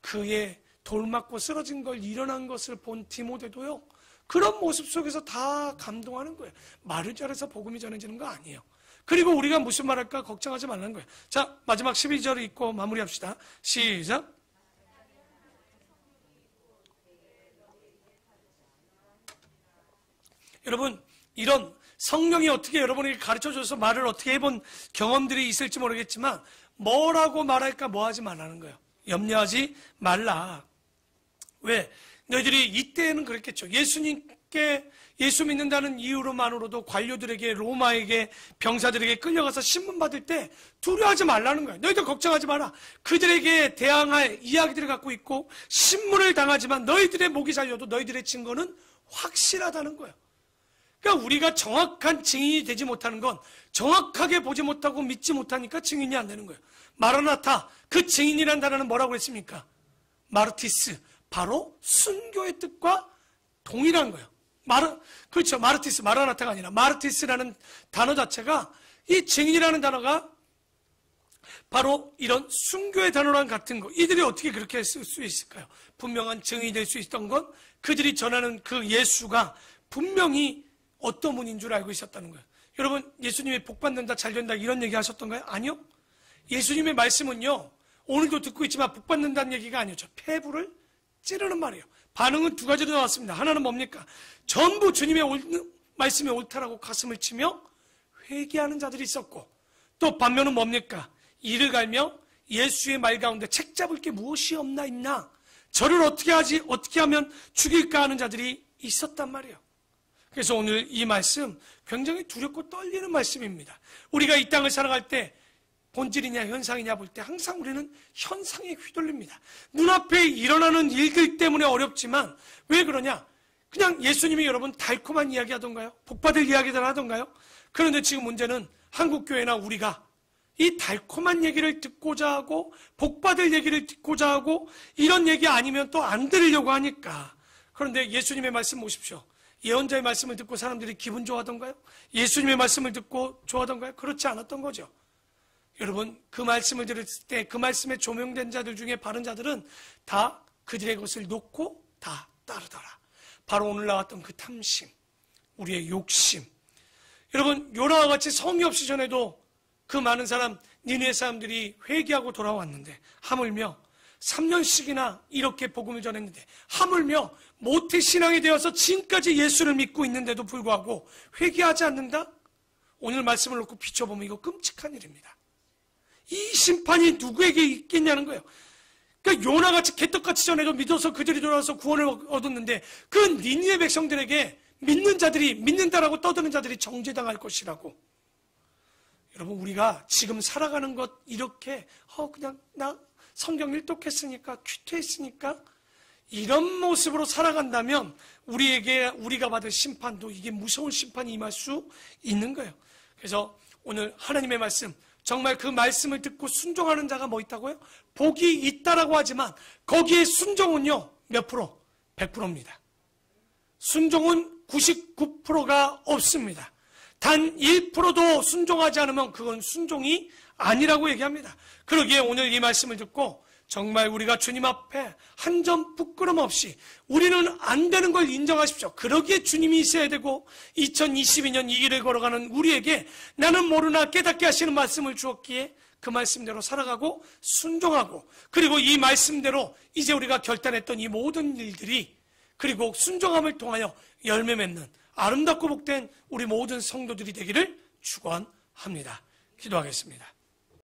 그의 돌 맞고 쓰러진 걸 일어난 것을 본 디모데도요 그런 모습 속에서 다 감동하는 거예요. 말을 잘해서 복음이 전해지는 거 아니에요. 그리고 우리가 무슨 말할까 걱정하지 말라는 거예요. 자, 마지막 12절을 읽고 마무리합시다. 시작. 여러분, 이런 성령이 어떻게 여러분에게 가르쳐줘서 말을 어떻게 해본 경험들이 있을지 모르겠지만 뭐라고 말할까 뭐 하지 말라는 거예요. 염려하지 말라. 왜? 너희들이 이때는 그랬겠죠. 예수님께 예수 믿는다는 이유로만으로도 관료들에게, 로마에게, 병사들에게 끌려가서 신문 받을 때 두려워하지 말라는 거예요. 너희들 걱정하지 마라. 그들에게 대항할 이야기들을 갖고 있고 신문을 당하지만 너희들의 목이 잘려도 너희들의 증거는 확실하다는 거예요. 그러니까 우리가 정확한 증인이 되지 못하는 건 정확하게 보지 못하고 믿지 못하니까 증인이 안 되는 거예요. 마라나타, 그 증인이라는 단어는 뭐라고 했습니까? 마르티스, 바로 순교의 뜻과 동일한 거예요. 그렇죠. 마르티스, 마라나타가 아니라 마르티스라는 단어 자체가, 이 증인이라는 단어가 바로 이런 순교의 단어랑 같은 거. 이들이 어떻게 그렇게 쓸 수 있을까요? 분명한 증인이 될 수 있던 건 그들이 전하는 그 예수가 분명히 어떤 분인 줄 알고 있었다는 거예요. 여러분, 예수님이 복받는다, 잘된다 이런 얘기 하셨던가요? 아니요. 예수님의 말씀은요 오늘도 듣고 있지만 복받는다는 얘기가 아니었죠. 폐부를 찌르는 말이에요. 반응은 2가지로 나왔습니다. 하나는 뭡니까? 전부 주님의 말씀이 옳다라고 가슴을 치며 회개하는 자들이 있었고, 또 반면은 뭡니까? 이를 갈며 예수의 말 가운데 책 잡을 게 무엇이 없나 있나, 저를 어떻게 하면 죽일까 하는 자들이 있었단 말이에요. 그래서 오늘 이 말씀 굉장히 두렵고 떨리는 말씀입니다. 우리가 이 땅을 살아갈 때 본질이냐 현상이냐 볼 때 항상 우리는 현상에 휘둘립니다. 눈앞에 일어나는 일들 때문에 어렵지만 왜 그러냐? 그냥 예수님이 여러분 달콤한 이야기 하던가요? 복받을 이야기들 하던가요? 그런데 지금 문제는 한국교회나 우리가 이 달콤한 얘기를 듣고자 하고 복받을 얘기를 듣고자 하고 이런 얘기 아니면 또 안 들으려고 하니까. 그런데 예수님의 말씀 보십시오. 예언자의 말씀을 듣고 사람들이 기분 좋아하던가요? 예수님의 말씀을 듣고 좋아하던가요? 그렇지 않았던 거죠. 여러분, 그 말씀을 들었을 때 그 말씀에 조명된 자들 중에 바른 자들은 다 그들의 것을 놓고 다 따르더라. 바로 오늘 나왔던 그 탐심, 우리의 욕심. 여러분, 요나와 같이 성이 없이 전에도 그 많은 사람, 니느웨 사람들이 회개하고 돌아왔는데 하물며 3년씩이나 이렇게 복음을 전했는데 하물며 모태신앙이 되어서 지금까지 예수를 믿고 있는데도 불구하고 회개하지 않는다? 오늘 말씀을 놓고 비춰보면 이거 끔찍한 일입니다. 이 심판이 누구에게 있겠냐는 거예요. 그러니까 요나같이 개떡같이 전에도 믿어서 그들이 돌아와서 구원을 얻었는데 그 니느웨 백성들에게 믿는 자들이, 믿는다라고 떠드는 자들이 정죄당할 것이라고. 여러분, 우리가 지금 살아가는 것 이렇게 그냥 나 성경 일독했으니까 큐트했으니까 이런 모습으로 살아간다면 우리가 받을 심판도 이게 무서운 심판이 임할 수 있는 거예요. 그래서 오늘 하나님의 말씀, 정말 그 말씀을 듣고 순종하는 자가 뭐 있다고요? 복이 있다라고 하지만 거기에 순종은요 몇 프로? 100%입니다. 순종은 99%가 없습니다. 단 1%도 순종하지 않으면 그건 순종이 아니라고 얘기합니다. 그러기에 오늘 이 말씀을 듣고 정말 우리가 주님 앞에 한 점 부끄럼 없이 우리는 안 되는 걸 인정하십시오. 그러기에 주님이 있어야 되고 2022년 이 길을 걸어가는 우리에게 나는 모르나 깨닫게 하시는 말씀을 주었기에 그 말씀대로 살아가고 순종하고 그리고 이 말씀대로 이제 우리가 결단했던 이 모든 일들이 그리고 순종함을 통하여 열매 맺는 아름답고 복된 우리 모든 성도들이 되기를 축원합니다. 기도하겠습니다.